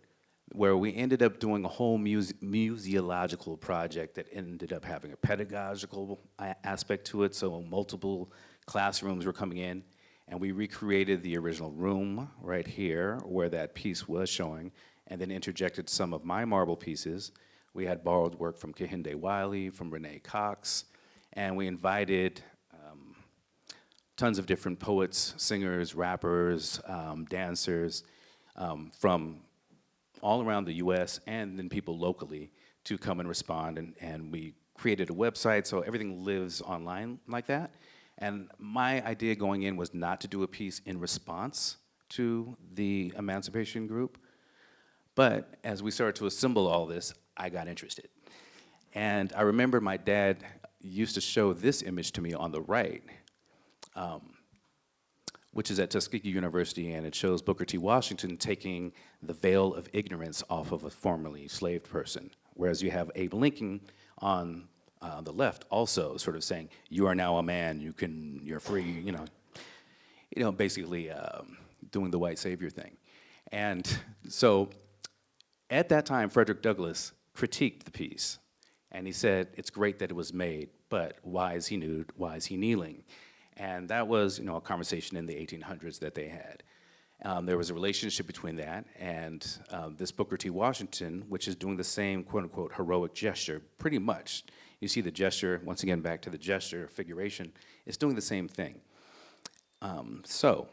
Speaker 4: where we ended up doing a whole museological project that ended up having a pedagogical aspect to it, so multiple classrooms were coming in, and we recreated the original room right here where that piece was showing, and then interjected some of my marble pieces. We had borrowed work from Kehinde Wiley, from Renee Cox, and we invited tons of different poets, singers, rappers, dancers from all around the US and then people locally to come and respond. And we created a website so everything lives online like that. And my idea going in was not to do a piece in response to the Emancipation Group. But as we started to assemble all this, I got interested. And I remember my dad used to show this image to me on the right, which is at Tuskegee University, and it shows Booker T. Washington taking the veil of ignorance off of a formerly enslaved person, whereas you have Abe Lincoln on the left also sort of saying, you are now a man, you're free, you know, basically doing the white savior thing. And so at that time, Frederick Douglass critiqued the piece, and he said, it's great that it was made, but why is he nude, why is he kneeling? And that was, a conversation in the 1800s that they had. There was a relationship between that and this Booker T. Washington, which is doing the same quote-unquote heroic gesture, pretty much. You see the gesture, once again, back to the gesture figuration, it's doing the same thing. So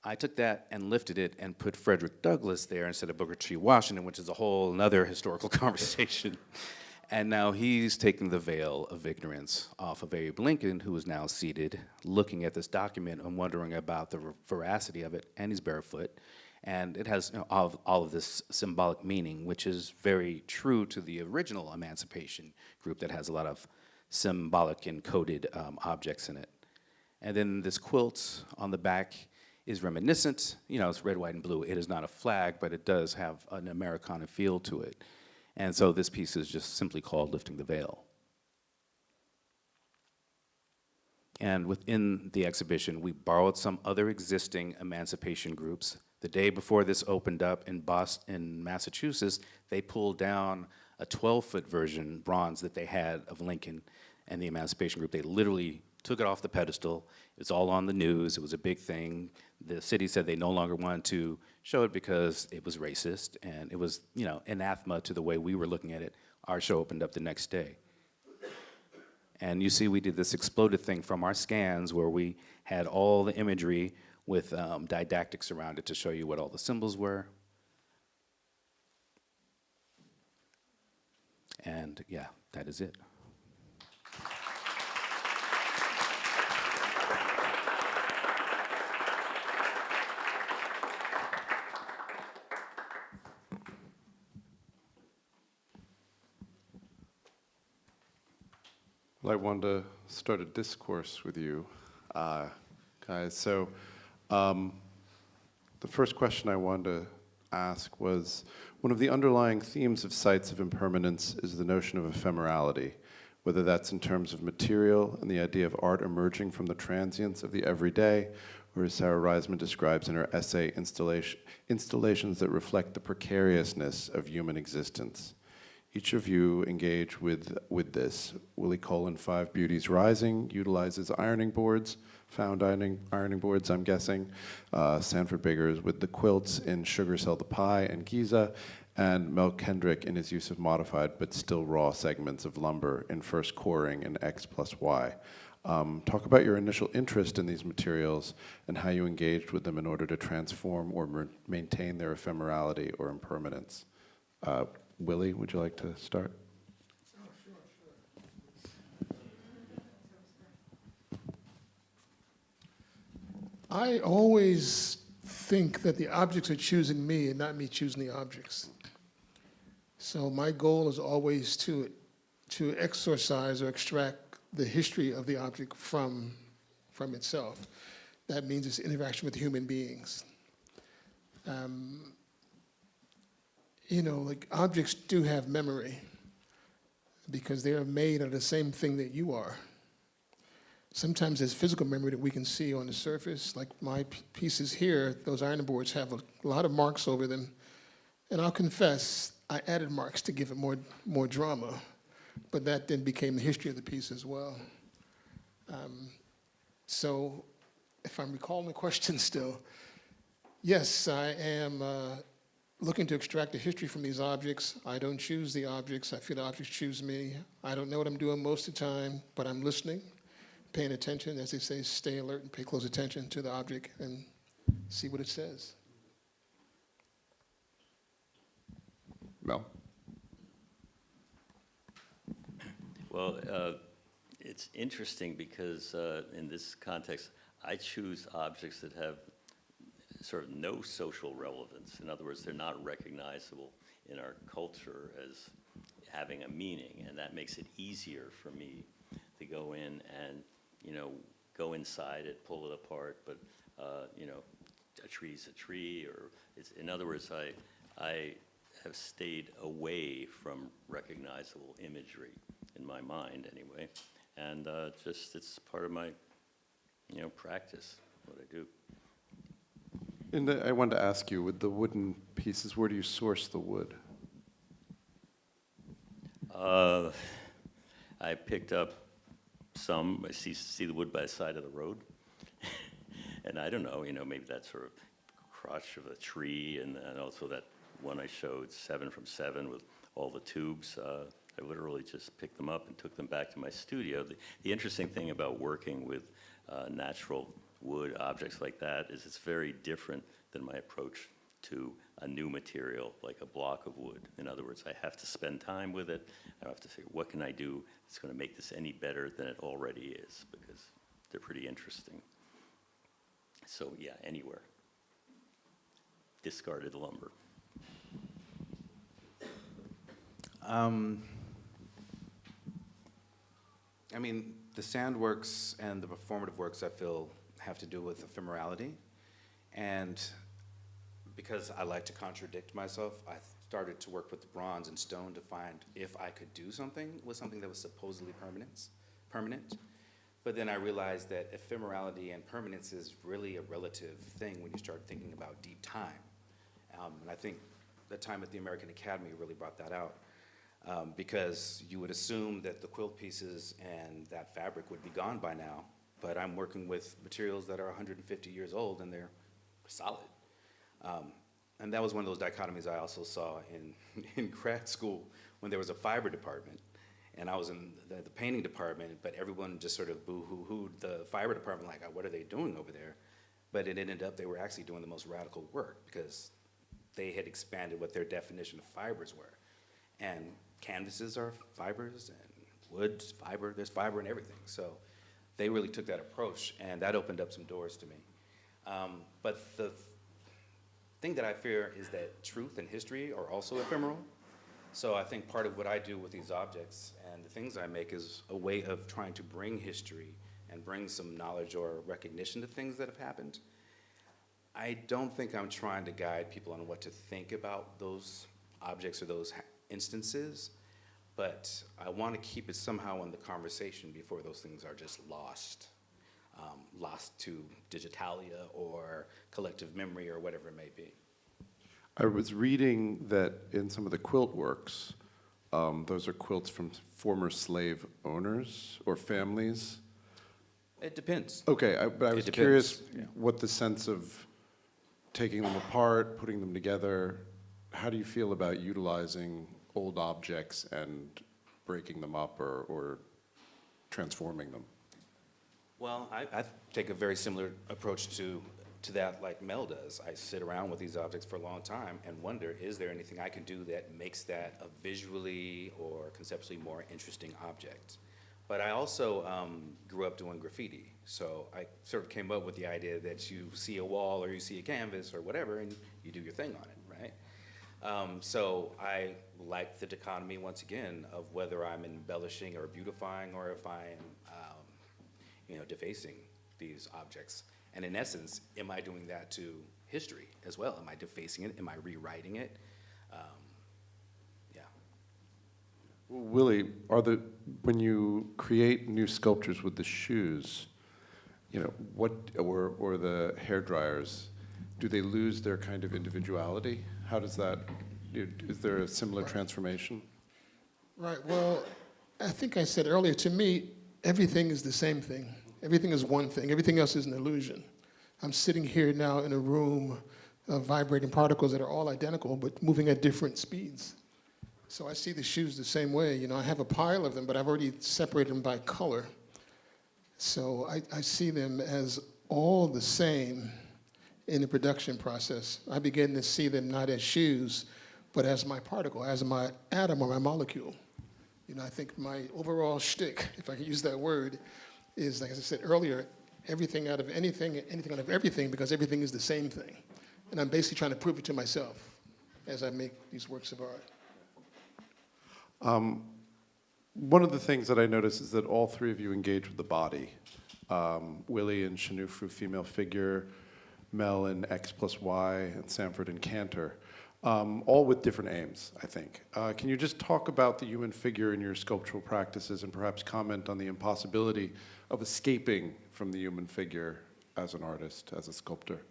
Speaker 4: I took that and lifted it and put Frederick Douglass there instead of Booker T. Washington, which is a whole other historical conversation. And now he's taking the veil of ignorance off of Abe Lincoln, who is now seated, looking at this document and wondering about the veracity of it, and he's barefoot. And it has all of this symbolic meaning, which is very true to the original Emancipation Group that has a lot of symbolic and coded objects in it. And then this quilt on the back is reminiscent. It's red, white, and blue. It is not a flag, but it does have an Americana feel to it. And so this piece is just simply called Lifting the Veil. And within the exhibition, we borrowed some other existing emancipation groups. The day before this opened up in Boston, Massachusetts, they pulled down a 12-foot version, bronze, that they had of Lincoln and the Emancipation Group. They literally took it off the pedestal. It's all on the news. It was a big thing. The city said they no longer wanted to show it because it was racist, and it was, anathema to the way we were looking at it. Our show opened up the next day. And you see we did this exploded thing from our scans where we had all the imagery with didactics around it to show you what all the symbols were. And yeah, that is it.
Speaker 1: Well, I wanted to start a discourse with you, guys. So the first question I wanted to ask was, one of the underlying themes of sites of impermanence is the notion of ephemerality, whether that's in terms of material and the idea of art emerging from the transience of the everyday, or as Sarah Reisman describes in her essay, installations that reflect the precariousness of human existence. each of you engage with this. Willie Cole in Five Beauties Rising utilizes ironing boards, found ironing boards, I'm guessing. Sanford Biggers with the quilts in Sugar Cell the Pie and Giza, and Mel Kendrick in his use of modified but still raw segments of lumber in First Coring and X+Y. Talk about your initial interest in these materials and how you engaged with them in order to transform or maintain their ephemerality or impermanence. Willie, would you like to start?
Speaker 2: I always think that the objects are choosing me and not me choosing the objects. So my goal is always to exorcise or extract the history of the object from itself. That means its interaction with human beings. You know, like objects do have memory because they are made of the same thing that you are. Sometimes there's physical memory that we can see on the surface, like my pieces here, those iron boards have a lot of marks over them. And I'll confess, I added marks to give it more drama, but that then became the history of the piece as well. So if I'm recalling the question still, yes, I am looking to extract the history from these objects. I don't choose the objects. I feel the objects choose me. I don't know what I'm doing most of the time, but I'm listening, paying attention. As they say, stay alert and pay close attention to the object and see what it says.
Speaker 1: Mel?
Speaker 3: Well, it's interesting because in this context, I choose objects that have sort of no social relevance. In other words, they're not recognizable in our culture as having a meaning, and that makes it easier for me to go in and, you know, go inside it, pull it apart, but, you know, a tree's a tree, or in other words, I have stayed away from recognizable imagery in my mind anyway, and just it's part of my, you know, practice, what I do.
Speaker 1: And I wanted to ask you, with the wooden pieces, where do you source the wood?
Speaker 3: I picked up some. I see the wood by the side of the road, and I don't know, you know, maybe that sort of crotch of a tree, and also that one I showed, 7 from 7 with all the tubes. I literally just picked them up and took them back to my studio. The interesting thing about working with natural wood objects like that is it's very different than my approach to a new material like a block of wood. In other words, I have to spend time with it. I have to figure, what can I do that's going to make this any better than it already is, because they're pretty interesting. So yeah, anywhere. Discarded lumber.
Speaker 4: I mean, the sand works and the performative works, I feel, have to do with ephemerality. And because I like to contradict myself, I started to work with the bronze and stone to find if I could do something with something that was supposedly permanent. But then I realized that ephemerality and permanence is really a relative thing when you start thinking about deep time. And I think the time at the American Academy really brought that out. Because you would assume that the quilt pieces and that fabric would be gone by now, but I'm working with materials that are 150 years old and they're solid. And that was one of those dichotomies I also saw in grad school when there was a fiber department and I was in the painting department, but everyone just sort of boo-hoo-hooed the fiber department like, what are they doing over there? But it ended up they were actually doing the most radical work because they had expanded what their definition of fibers were. And canvases are fibers, and wood's fiber, there's fiber in everything. So they really took that approach, and that opened up some doors to me. But the thing that I fear is that truth and history are also ephemeral. So I think part of what I do with these objects and the things I make is a way of trying to bring history and bring some knowledge or recognition to things that have happened. I don't think I'm trying to guide people on what to think about those objects or those instances, but I want to keep it somehow in the conversation before those things are just lost to digitalia or collective memory or whatever it may be.
Speaker 1: I was reading that in some of the quilt works, those are quilts from former slave owners or families.
Speaker 4: It depends.
Speaker 1: Okay, but I was
Speaker 4: depends,
Speaker 1: curious
Speaker 4: yeah.
Speaker 1: what the sense of taking them apart, putting them together, how do you feel about utilizing old objects and breaking them up or transforming them?
Speaker 4: Well, I take a very similar approach to that like Mel does. I sit around with these objects for a long time and wonder, is there anything I can do that makes that a visually or conceptually more interesting object? But I also grew up doing graffiti, so I sort of came up with the idea that you see a wall or you see a canvas or whatever and you do your thing on it, right? So I like the dichotomy, once again, of whether I'm embellishing or beautifying or if I'm defacing these objects. And in essence, am I doing that to history as well? Am I defacing it? Am I rewriting it? Yeah.
Speaker 1: Willie, when you create new sculptures with the shoes, what or the hair dryers, do they lose their kind of individuality? How does that? Is there a similar transformation?
Speaker 2: Right, well, I think I said earlier, to me, everything is the same thing. Everything is one thing. Everything else is an illusion. I'm sitting here now in a room of vibrating particles that are all identical, but moving at different speeds. So I see the shoes the same way. I have a pile of them, but I've already separated them by color. So I see them as all the same in the production process. I begin to see them not as shoes, but as my particle, as my atom or my molecule. I think my overall shtick, if I can use that word, is, like as I said earlier, everything out of anything, anything out of everything, because everything is the same thing. And I'm basically trying to prove it to myself as I make these works of art.
Speaker 1: One of the things that I noticed is that all three of you engage with the body. Willie and Shanufru, female figure, Mel in X plus Y, and Sanford and Cantor, all with different aims, I think. Can you just talk about the human figure in your sculptural practices and perhaps comment on the impossibility of escaping from the human figure as an artist, as a sculptor?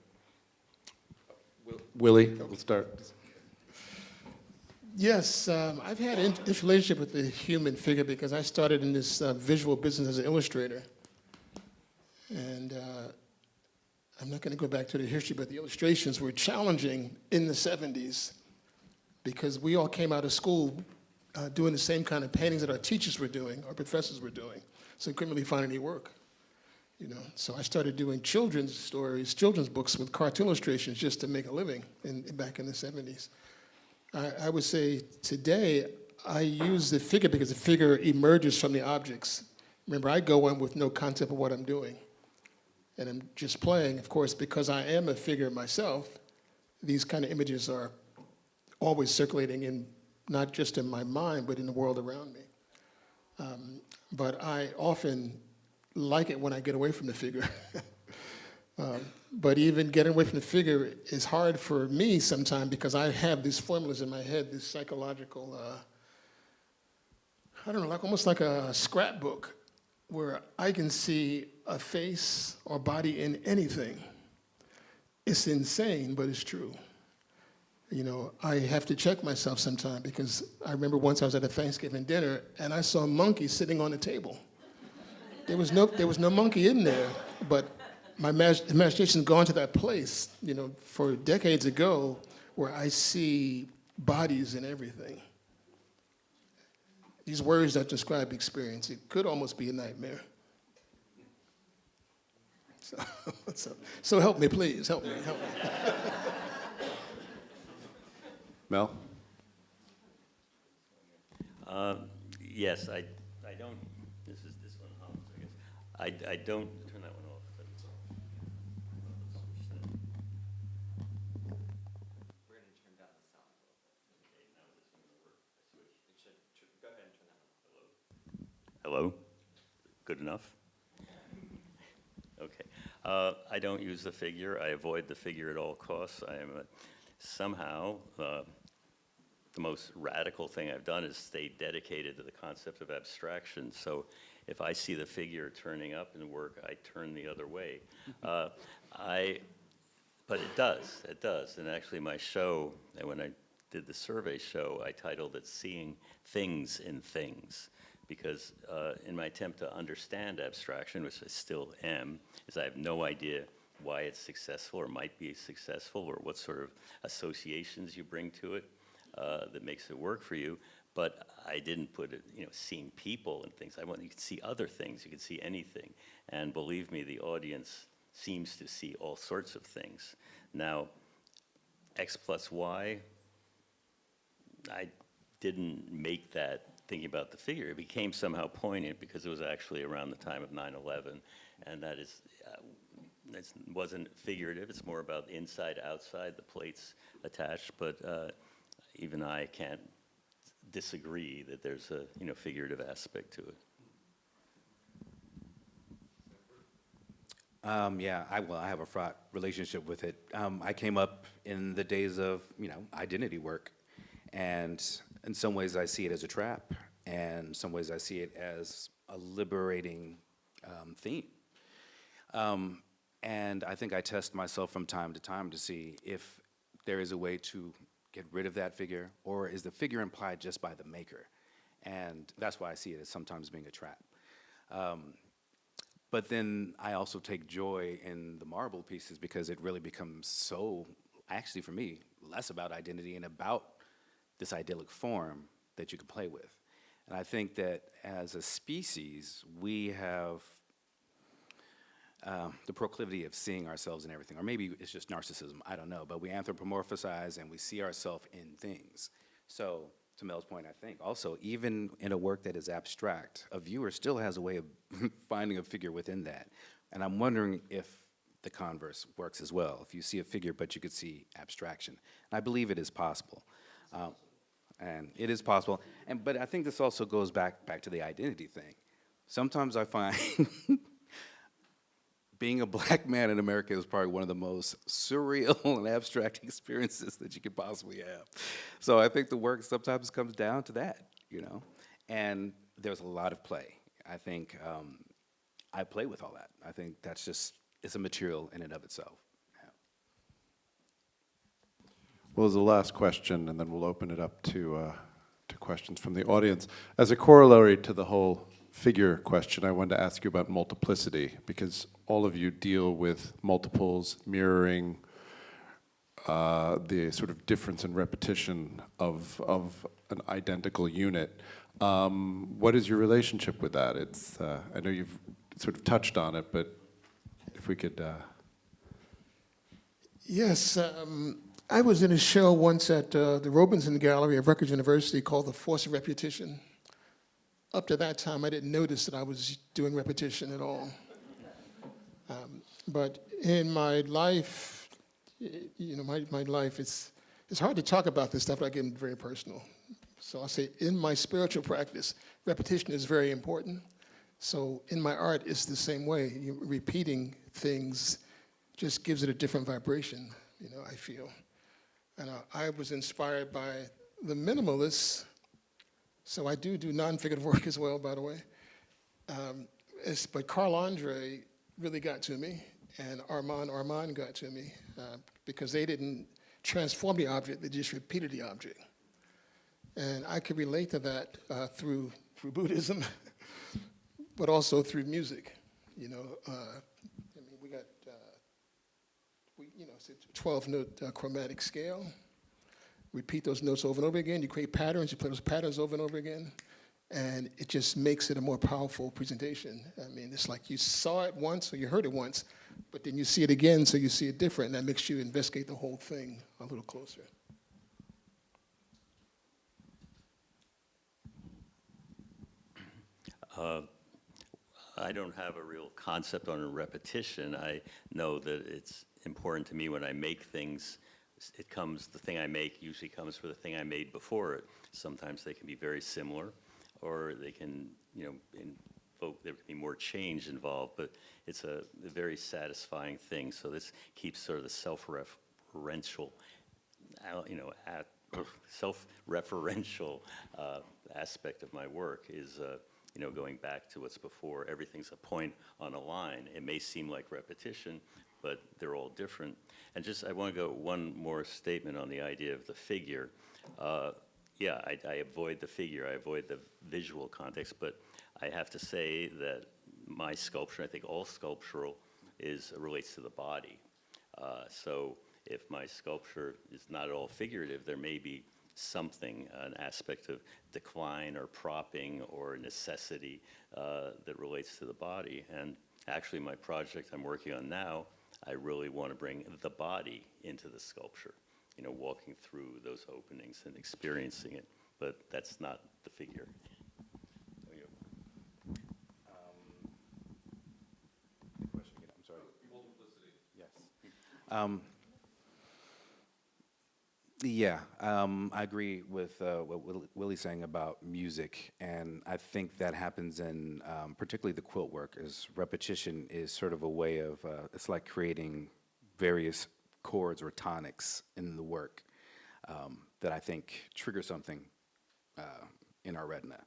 Speaker 1: Willie, we'll start.
Speaker 2: Yes, I've had an relationship with the human figure because I started in this visual business as an illustrator. And I'm not going to go back to the history, but the illustrations were challenging in the 70s because we all came out of school doing the same kind of paintings that our teachers were doing, our professors were doing. So we couldn't really find any work. So I started doing children's stories, children's books with cartoon illustrations just to make a living back in the 70s. I would say today I use the figure because the figure emerges from the objects. Remember, I go in with no concept of what I'm doing. And I'm just playing, of course, because I am a figure myself, these kind of images are always circulating in, not just in my mind, but in the world around me. But I often like it when I get away from the figure. But even getting away from the figure is hard for me sometimes because I have these formulas in my head, this psychological, I don't know, almost like a scrapbook where I can see a face or body in anything. It's insane, but it's true. I have to check myself sometimes because I remember once I was at a Thanksgiving dinner and I saw a monkey sitting on the table. There was no monkey in there, but my imagination's gone to that place, for decades ago, where I see bodies in everything. These words that describe experience, it could almost be a nightmare. So help me, please, help me.
Speaker 1: Mel?
Speaker 3: Yes, I don't, this one hums, I guess. I don't, turn that one off.
Speaker 5: We're going to turn down the sound a little bit.
Speaker 3: Okay, now this one will work. I switch.
Speaker 5: It should, go ahead and turn that one off.
Speaker 3: Hello? Good enough? Okay. I don't use the figure. I avoid the figure at all costs. I am somehow, the most radical thing I've done is stay dedicated to the concept of abstraction. So if I see the figure turning up in work, I turn the other way. But it does. And actually my show, and when I did the survey show, I titled it Seeing Things in Things, because in my attempt to understand abstraction, which I still am, is I have no idea why it's successful or might be successful, or what sort of associations you bring to it that makes it work for you. But I didn't put it, seeing people and things. You could see other things, you could see anything. And believe me, the audience seems to see all sorts of things. Now, X plus Y, I didn't make that thinking about the figure. It became somehow poignant because it was actually around the time of 9/11, and that is, it wasn't figurative. It's more about inside, outside, the plates attached. But even I can't disagree that there's a figurative aspect to it.
Speaker 4: Yeah, I have a fraught relationship with it. I came up in the days of, identity work. And in some ways I see it as a trap, and in some ways I see it as a liberating theme. And I think I test myself from time to time to see if there is a way to get rid of that figure, or is the figure implied just by the maker? And that's why I see it as sometimes being a trap. But then I also take joy in the marble pieces because it really becomes so, actually for me, less about identity and about this idyllic form that you can play with. And I think that as a species, we have the proclivity of seeing ourselves in everything, or maybe it's just narcissism, I don't know, but we anthropomorphize and we see ourselves in things. So, to Mel's point, I think also, even in a work that is abstract, a viewer still has a way of finding a figure within that. And I'm wondering if the converse works as well. If you see a figure, but you could see abstraction. And I believe it is possible. And it is possible. But I think this also goes back to the identity thing. Sometimes I find being a black man in America is probably one of the most surreal and abstract experiences that you could possibly have. So I think the work sometimes comes down to that, And there's a lot of play. I think I play with all that. I think that's just, it's a material in and of itself.
Speaker 1: Well, as the last question, and then we'll open it up to questions from the audience. As a corollary to the whole figure question, I wanted to ask you about multiplicity, because all of you deal with multiples, mirroring, the sort of difference in repetition of an identical unit. What is your relationship with that? It's, I know you've sort of touched on it, but if we could...
Speaker 2: Yes, I was in a show once at the Robinson Gallery of Rutgers University called The Force of Repetition. Up to that time, I didn't notice that I was doing repetition at all. But in my life, my life, it's hard to talk about this stuff, but I get very personal. So I'll say in my spiritual practice, repetition is very important. So in my art, it's the same way. Repeating things just gives it a different vibration, I feel. And I was inspired by the minimalists. So I do non-figurative work as well, by the way. But Carl Andre really got to me, and Armand got to me, because they didn't transform the object, they just repeated the object. And I could relate to that through Buddhism, but also through music. We got, it's a 12-note chromatic scale. Repeat those notes over and over again. You create patterns, you play those patterns over and over again, and it just makes it a more powerful presentation. It's like you saw it once or you heard it once, but then you see it again, so you see it different, and that makes you investigate the whole thing a little closer.
Speaker 3: I don't have a real concept on a repetition. I know that it's important to me when I make things. The thing I make usually comes from the thing I made before it. Sometimes they can be very similar, or they can, invoke, there can be more change involved, but it's a very satisfying thing. So this keeps sort of the self-referential, self-referential aspect of my work is, going back to what's before. Everything's a point on a line. It may seem like repetition, but they're all different. And I want to go one more statement on the idea of the figure. Yeah, I avoid the figure, I avoid the visual context, but I have to say that my sculpture, I think all sculptural, relates to the body. So if my sculpture is not at all figurative, there may be something, an aspect of decline or propping or necessity that relates to the body. And actually my project I'm working on now, I really want to bring the body into the sculpture, you know, walking through those openings and experiencing it, but that's not the figure.
Speaker 4: Question again, I'm sorry.
Speaker 5: Multiplicity.
Speaker 4: Yes. Yeah, I agree with what Willie's saying about music, and I think that happens in particularly the quilt work. Is repetition is sort of a way of it's like creating various chords or tonics in the work that I think trigger something in our retina.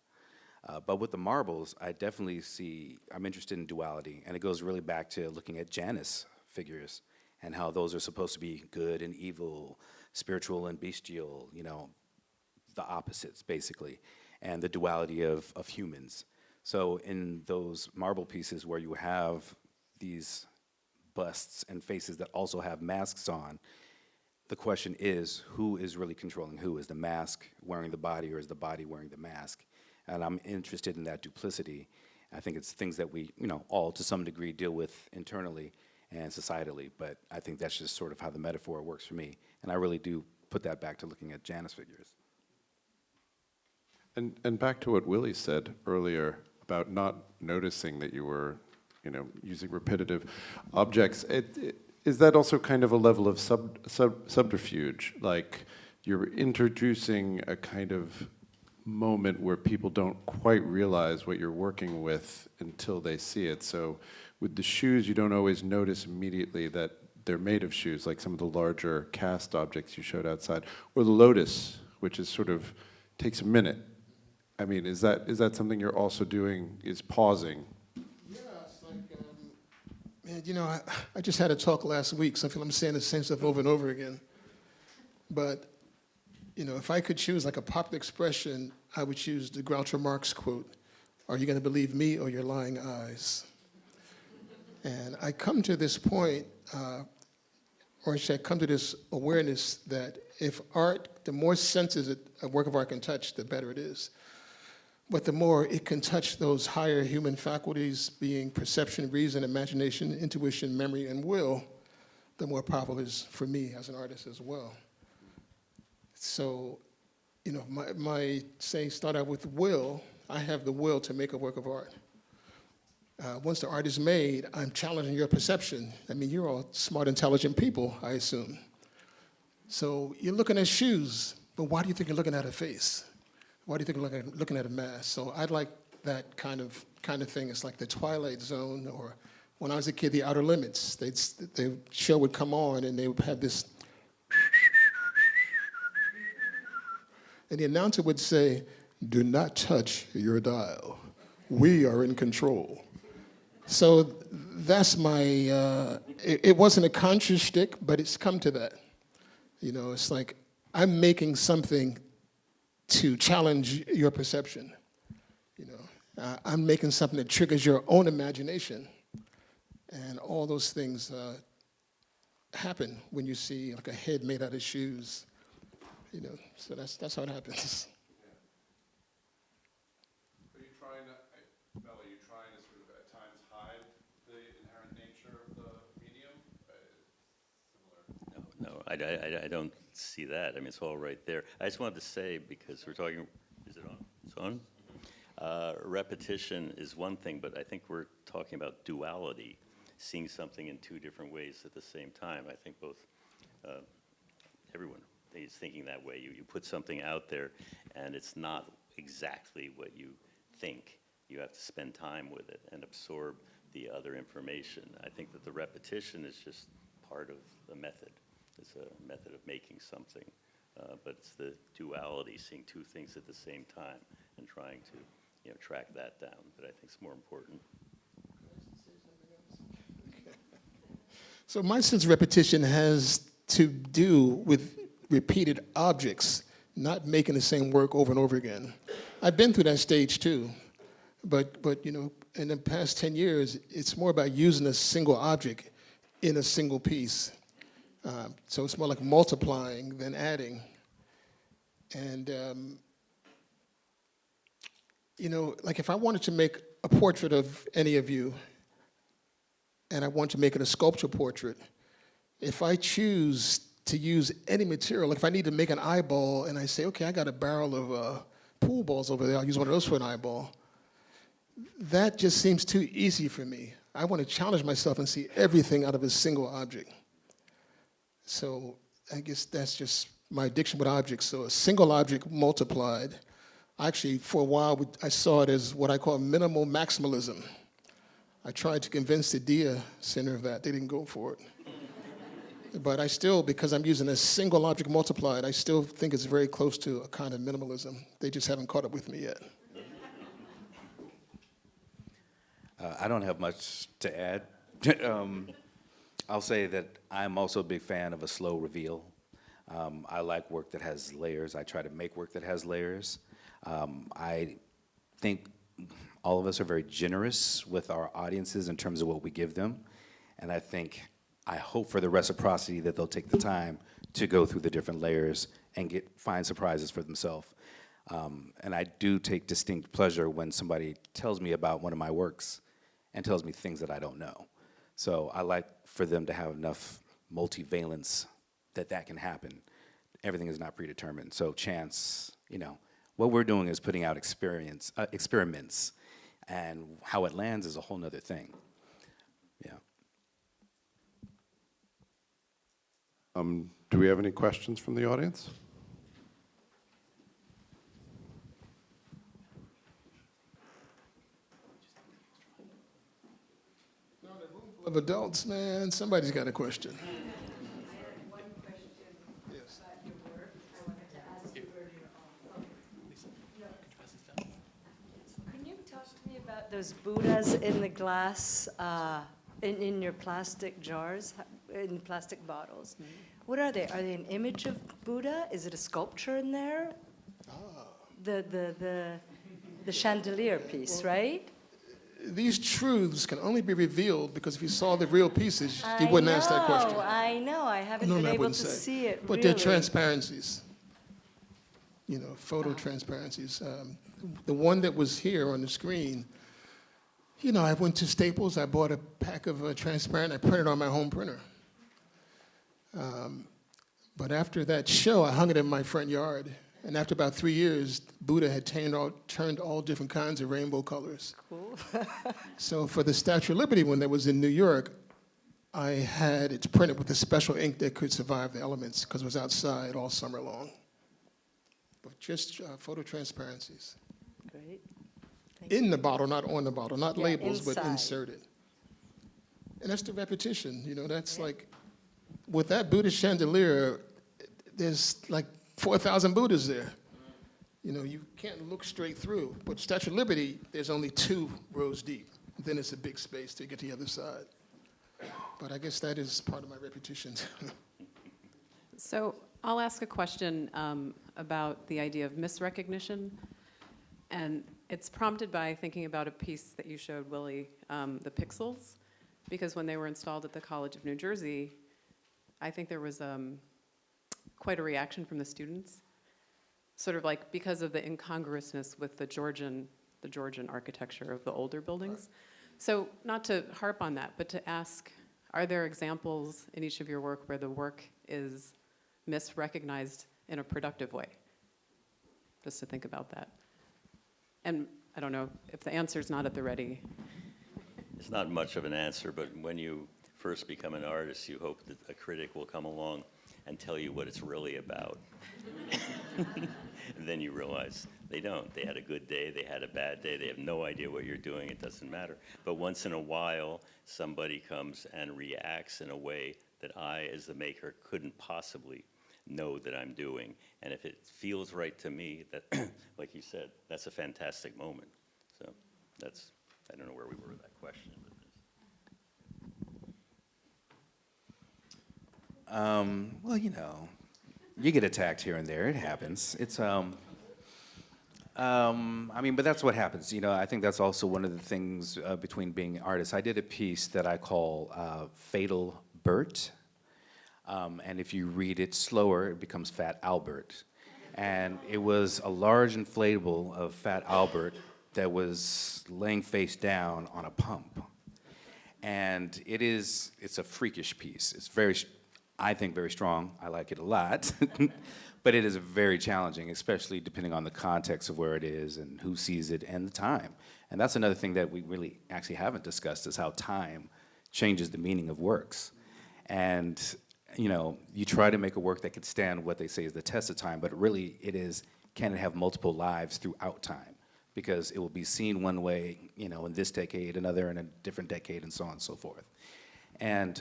Speaker 4: But with the marbles, I definitely see, I'm interested in duality, and it goes really back to looking at Janus figures and how those are supposed to be good and evil, spiritual and bestial, you know, the opposites basically, and the duality of humans. So in those marble pieces where you have these busts and faces that also have masks on, the question is, who is really controlling who? Is the mask wearing the body, or is the body wearing the mask? And I'm interested in that duplicity. I think it's things that we, you know, all to some degree deal with internally and societally, but I think that's just sort of how the metaphor works for me. And I really do put that back to looking at Janus figures.
Speaker 1: And back to what Willie said earlier about not noticing that you were, you know, using repetitive objects. Is that also kind of a level of subterfuge? Like you're introducing a kind of moment where people don't quite realize what you're working with until they see it. So with the shoes, you don't always notice immediately that they're made of shoes, like some of the larger cast objects you showed outside, or the lotus, which is sort of takes a minute. I mean, is that something you're also doing, is pausing?
Speaker 2: Yeah, it's like, man, you know, I just had a talk last week, so I feel I'm saying the same stuff over and over again. But, you know, if I could choose like a popular expression, I would choose the Groucho Marx quote, "Are you going to believe me or your lying eyes?" And I come to this point, or should I come to this awareness that if art, the more senses a work of art can touch, the better it is. But the more it can touch those higher human faculties, being perception, reason, imagination, intuition, memory, and will, the more powerful it is for me as an artist as well. So, you know, my saying start out with will. I have the will to make a work of art. Once the art is made, I'm challenging your perception. I mean, you're all smart, intelligent people, I assume. So you're looking at shoes, but why do you think you're looking at a face? Why do you think you're looking at a mask? So I'd like that kind of thing. It's like the Twilight Zone, or when I was a kid, the Outer Limits. The show would come on, and they would have this, and the announcer would say, "Do not touch your dial. We are in control." So that's my, it wasn't a conscious shtick, but it's come to that. You know, it's like I'm making something to challenge your perception. You know, I'm making something that triggers your own imagination. And all those things happen when you see like a head made out of shoes. You know, so that's how it happens.
Speaker 1: Are you trying to, Mel, are you trying to sort of at times hide the inherent nature of the medium? Similar.
Speaker 3: No, I don't see that. I mean, it's all right there. I just wanted to say, because we're talking, is it on? It's on? Repetition is one thing, but I think we're talking about duality, seeing something in two different ways at the same time. I think both, everyone is thinking that way. You put something out there, and it's not exactly what you think. You have to spend time with it and absorb the other information. I think that the repetition is just part of the method. It's a method of making something, but it's the duality, seeing two things at the same time and trying to, you know, track that down. But I think it's more important.
Speaker 2: So my sense of repetition has to do with repeated objects not making the same work over and over again. I've been through that stage too, but you know, in the past 10 years, it's more about using a single object in a single piece. So it's more like multiplying than adding. And you know, like if I wanted to make a portrait of any of you, and I want to make it a sculpture portrait, if I choose to use any material, like if I need to make an eyeball and I say, okay, I got a barrel of pool balls over there, I'll use one of those for an eyeball, that just seems too easy for me. I want to challenge myself and see everything out of a single object. So I guess that's just my addiction with objects. So a single object multiplied. Actually, for a while, I saw it as what I call minimal maximalism. I tried to convince the DIA Center of that. They didn't go for it. But I still, because I'm using a single object multiplied, I still think it's very close to a kind of minimalism. They just haven't caught up with me yet.
Speaker 4: I don't have much to add. I'll say that I'm also a big fan of a slow reveal. I like work that has layers. I try to make work that has layers. I think all of us are very generous with our audiences in terms of what we give them. And I hope for the reciprocity that they'll take the time to go through the different layers and find surprises for themselves. And I do take distinct pleasure when somebody tells me about one of my works and tells me things that I don't know. So I like for them to have enough multivalence that can happen. Everything is not predetermined. So chance, you know, what we're doing is putting out experiments, and how it lands is a whole nother thing. Yeah.
Speaker 1: Do we have any questions from the audience?
Speaker 2: Of adults, man, somebody's got a question.
Speaker 6: I have one question
Speaker 2: Yes.
Speaker 6: about your work. I wanted to ask you earlier on. Can you talk to me about those Buddhas in the glass, in your plastic jars, in plastic bottles? What are they? Are they an image of Buddha? Is it a sculpture in there? The chandelier piece, right?
Speaker 2: These truths can only be revealed because if you saw the real pieces, you wouldn't ask that question.
Speaker 6: I know. I haven't
Speaker 2: Normally
Speaker 6: been
Speaker 2: I
Speaker 6: able to
Speaker 2: wouldn't say.
Speaker 6: see it,
Speaker 2: But
Speaker 6: really.
Speaker 2: they're transparencies, you know, photo transparencies. The one that was here on the screen, you know, I went to Staples, I bought a pack of transparent, I printed on my home printer. But after that show, I hung it in my front yard. And after about 3 years, Buddha had turned all different kinds of rainbow colors.
Speaker 6: Cool.
Speaker 2: So for the Statue of Liberty one that was in New York, I had it printed with a special ink that could survive the elements because it was outside all summer long. But just photo transparencies.
Speaker 6: Great.
Speaker 2: In the bottle, not on the bottle, not
Speaker 6: Yeah,
Speaker 2: labels, but
Speaker 6: inside.
Speaker 2: inserted. And that's the repetition, you know, that's like, with that Buddha chandelier, there's like 4,000 Buddhas there. You know, you can't look straight through. But Statue of Liberty, there's only 2 rows deep. Then it's a big space to get to the other side. But I guess that is part of my repetition.
Speaker 7: So I'll ask a question about the idea of misrecognition. And it's prompted by thinking about a piece that you showed, Willie, the pixels. Because when they were installed at the College of New Jersey, I think there was quite a reaction from the students. Sort of like because of the incongruousness with the Georgian architecture of the older buildings. So not to harp on that, but to ask, are there examples in each of your work where the work is misrecognized in a productive way? Just to think about that. And I don't know if the answer's not at the ready.
Speaker 3: It's not much of an answer, but when you first become an artist, you hope that a critic will come along and tell you what it's really about. And then you realize they don't. They had a good day, they had a bad day, they have no idea what you're doing, it doesn't matter. But once in a while, somebody comes and reacts in a way that I, as the maker, couldn't possibly know that I'm doing. And if it feels right to me, that, like you said, that's a fantastic moment. So that's, I don't know where we were with that question.
Speaker 4: Well, you know, You get attacked here and there. It happens. It's I mean, but that's what happens. You know, I think that's also one of the things between being artists. I did a piece that I call Fatal Bert, and if you read it slower, it becomes Fat Albert. And it was a large inflatable of Fat Albert that was laying face down on a pump. And it's a freakish piece. It's very, I think, very strong. I like it a lot. But it is very challenging, especially depending on the context of where it is and who sees it and the time. And that's another thing that we really actually haven't discussed is how time changes the meaning of works. And you know, you try to make a work that could stand what they say is the test of time, but really it is, can it have multiple lives throughout time? Because it will be seen one way, you know, in this decade, another in a different decade, and so on and so forth. And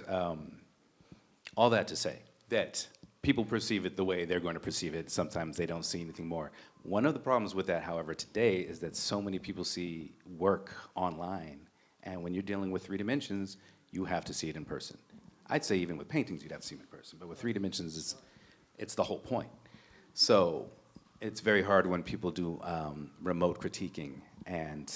Speaker 4: all that to say that people perceive it the way they're going to perceive it. Sometimes they don't see anything more. One of the problems with that, however, today is that so many people see work online, and when you're dealing with 3 dimensions, you have to see it in person. I'd say even with paintings, you'd have to see them in person, but with 3 dimensions, it's the whole point. So it's very hard when people do remote critiquing, and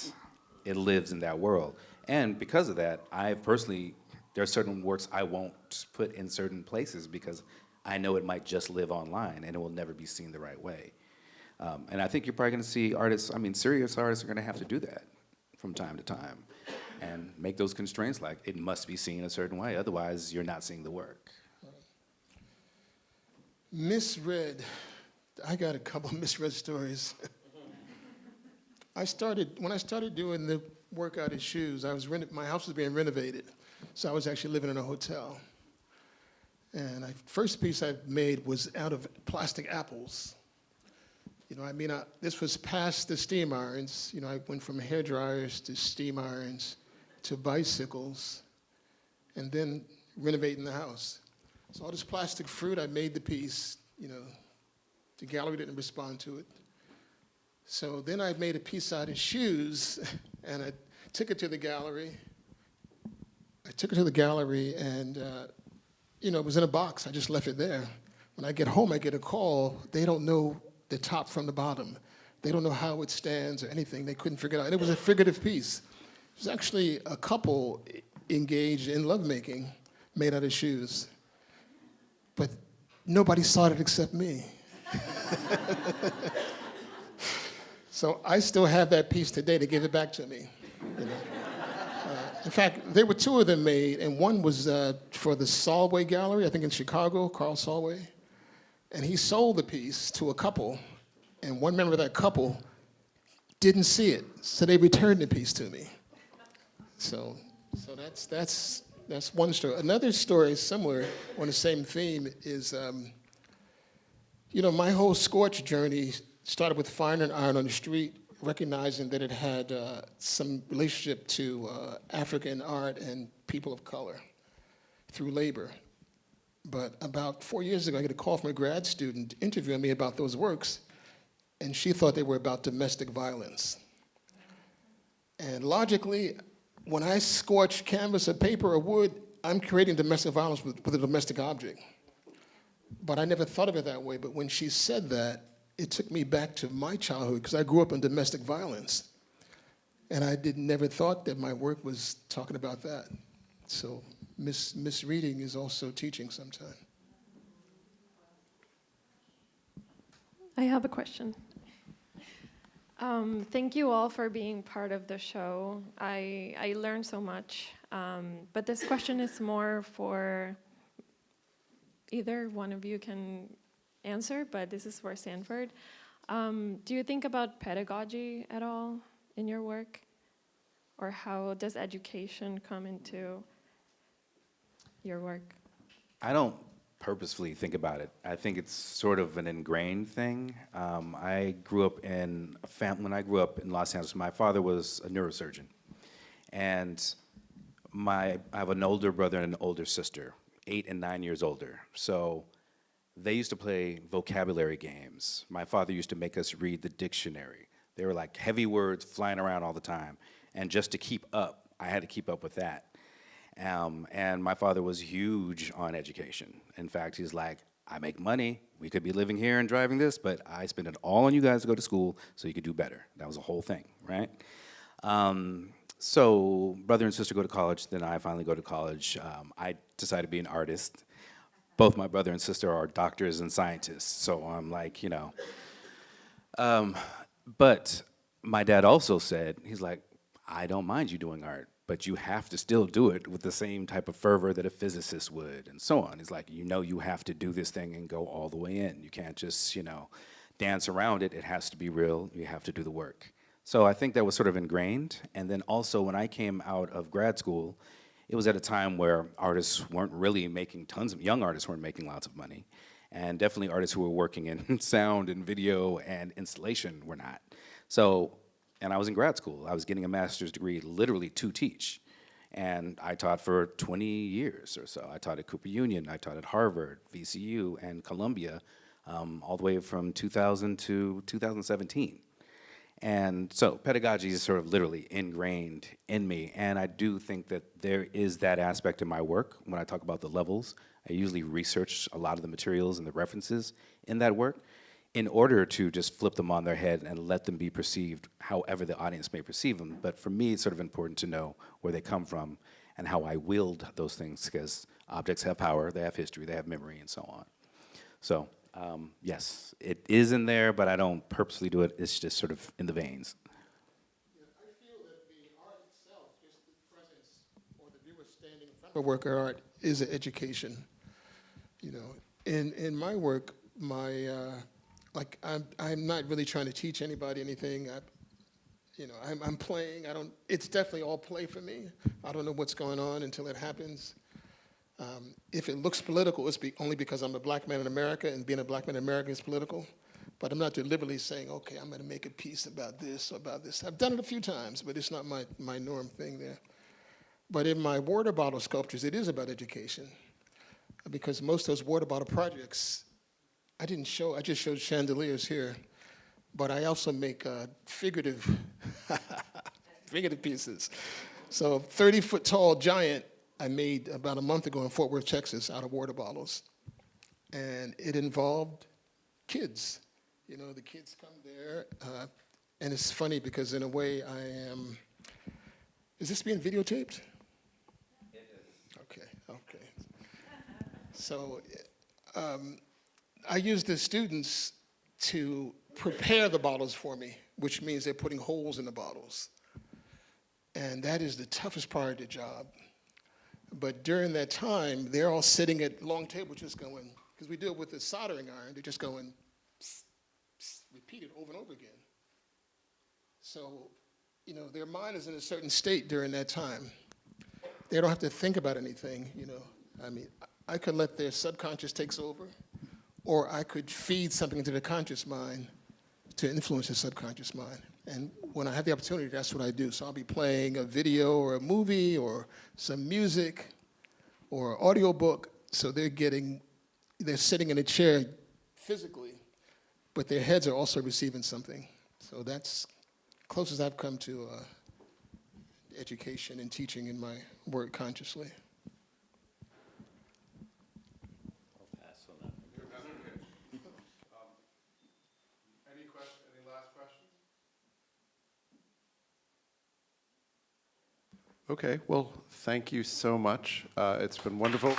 Speaker 4: it lives in that world. And because of that, I've personally, there are certain works I won't put in certain places because I know it might just live online and it will never be seen the right way. And I think you're probably gonna see artists, I mean, serious artists are gonna have to do that from time to time and make those constraints like it must be seen a certain way, otherwise you're not seeing the work.
Speaker 2: Misread. I got a couple misread stories. When I started doing the work out of shoes, my house was being renovated, so I was actually living in a hotel. And the first piece I made was out of plastic apples. You know, I mean, this was past the steam irons. You know, I went from hair dryers to steam irons to bicycles, and then renovating the house. So all this plastic fruit, I made the piece, you know, the gallery didn't respond to it. So then I made a piece out of shoes, and I took it to the gallery. And you know, it was in a box. I just left it there. When I get home, I get a call. They don't know the top from the bottom. They don't know how it stands or anything. They couldn't figure it out. And it was a figurative piece. It was actually a couple engaged in lovemaking made out of shoes. But nobody saw it except me. So I still have that piece today to give it back to me. You know? In fact, there were 2 of them made, and one was for the Solway Gallery, I think in Chicago, Carl Solway. And he sold the piece to a couple, and one member of that couple didn't see it, so they returned the piece to me. So that's one story. Another story similar on the same theme is, you know, my whole Scorch journey started with finding iron on the street, recognizing that it had some relationship to African art and people of color through labor. But about 4 years ago, I got a call from a grad student interviewing me about those works, and she thought they were about domestic violence. And logically, when I scorch canvas or paper or wood, I'm creating domestic violence with a domestic object. But I never thought of it that way. But when she said that, it took me back to my childhood, because I grew up in domestic violence. And I never thought that my work was talking about that. So misreading is also teaching sometimes.
Speaker 8: I have a question. Thank you all for being part of the show. I learned so much. But this question is more for either one of you can answer, but this is for Sanford. Do you think about pedagogy at all in your work? Or how does education come into your work?
Speaker 4: I don't purposefully think about it. I think it's sort of an ingrained thing. I grew up in a family, when I grew up in Los Angeles, my father was a neurosurgeon. And I have an older brother and an older sister, 8 and 9 years older. So they used to play vocabulary games. My father used to make us read the dictionary. They were like heavy words flying around all the time. And just to keep up, I had to keep up with that. And my father was huge on education. In fact, he's like, I make money. We could be living here and driving this, but I spend it all on you guys to go to school so you could do better. That was the whole thing, right? So brother and sister go to college, then I finally go to college. I decided to be an artist. Both my brother and sister are doctors and scientists, so I'm like, you know. But my dad also said, he's like, I don't mind you doing art, but you have to still do it with the same type of fervor that a physicist would, and so on. He's like, you know, you have to do this thing and go all the way in. You can't just, you know, dance around it. It has to be real. You have to do the work. So I think that was sort of ingrained. And then also when I came out of grad school, it was at a time where artists weren't really making tons of, young artists weren't making lots of money. And definitely artists who were working in sound and video and installation were not. So, and I was in grad school. I was getting a master's degree literally to teach. And I taught for 20 years or so. I taught at Cooper Union, I taught at Harvard, VCU, and Columbia, all the way from 2000 to 2017. And so pedagogy is sort of literally ingrained in me, and I do think that there is that aspect in my work. When I talk about the levels, I usually research a lot of the materials and the references in that work in order to just flip them on their head and let them be perceived however the audience may perceive them. But for me, it's sort of important to know where they come from and how I wield those things, because objects have power, they have history, they have memory, and so on. So. Yes, it is in there, but I don't purposely do it. It's just sort of in the veins.
Speaker 2: Yeah, I feel that the art itself, just the presence or the viewer standing in front of a work of art, is an education. You know, in my work, my like I'm not really trying to teach anybody anything. I'm playing. It's definitely all play for me. I don't know what's going on until it happens. If it looks political, it's only because I'm a black man in America, and being a black man in America is political. But I'm not deliberately saying, okay, I'm going to make a piece about this or about this. I've done it a few times, but it's not my norm thing there. But in my water bottle sculptures, it is about education. Because most of those water bottle projects, I just showed chandeliers here. But I also make figurative pieces. So 30-foot tall giant, I made about a month ago in Fort Worth, Texas, out of water bottles. And it involved kids. You know, the kids come there. And it's funny because in a way is this being videotaped? It is. Okay. So I use the students to prepare the bottles for me, which means they're putting holes in the bottles. And that is the toughest part of the job. But during that time, they're all sitting at long tables just going, because we do it with a soldering iron, they're just going, psst, psst, repeat it over and over again. So, you know, their mind is in a certain state during that time. They don't have to think about anything, you know. I mean, I could let their subconscious take over, or I could feed something into the conscious mind to influence the subconscious mind. And when I have the opportunity, that's what I do. So I'll be playing a video or a movie or some music or an audio book. So they're sitting in a chair physically, but their heads are also receiving something. So that's close as I've come to education and teaching in my work consciously.
Speaker 1: Okay, well, thank you so much. It's been wonderful.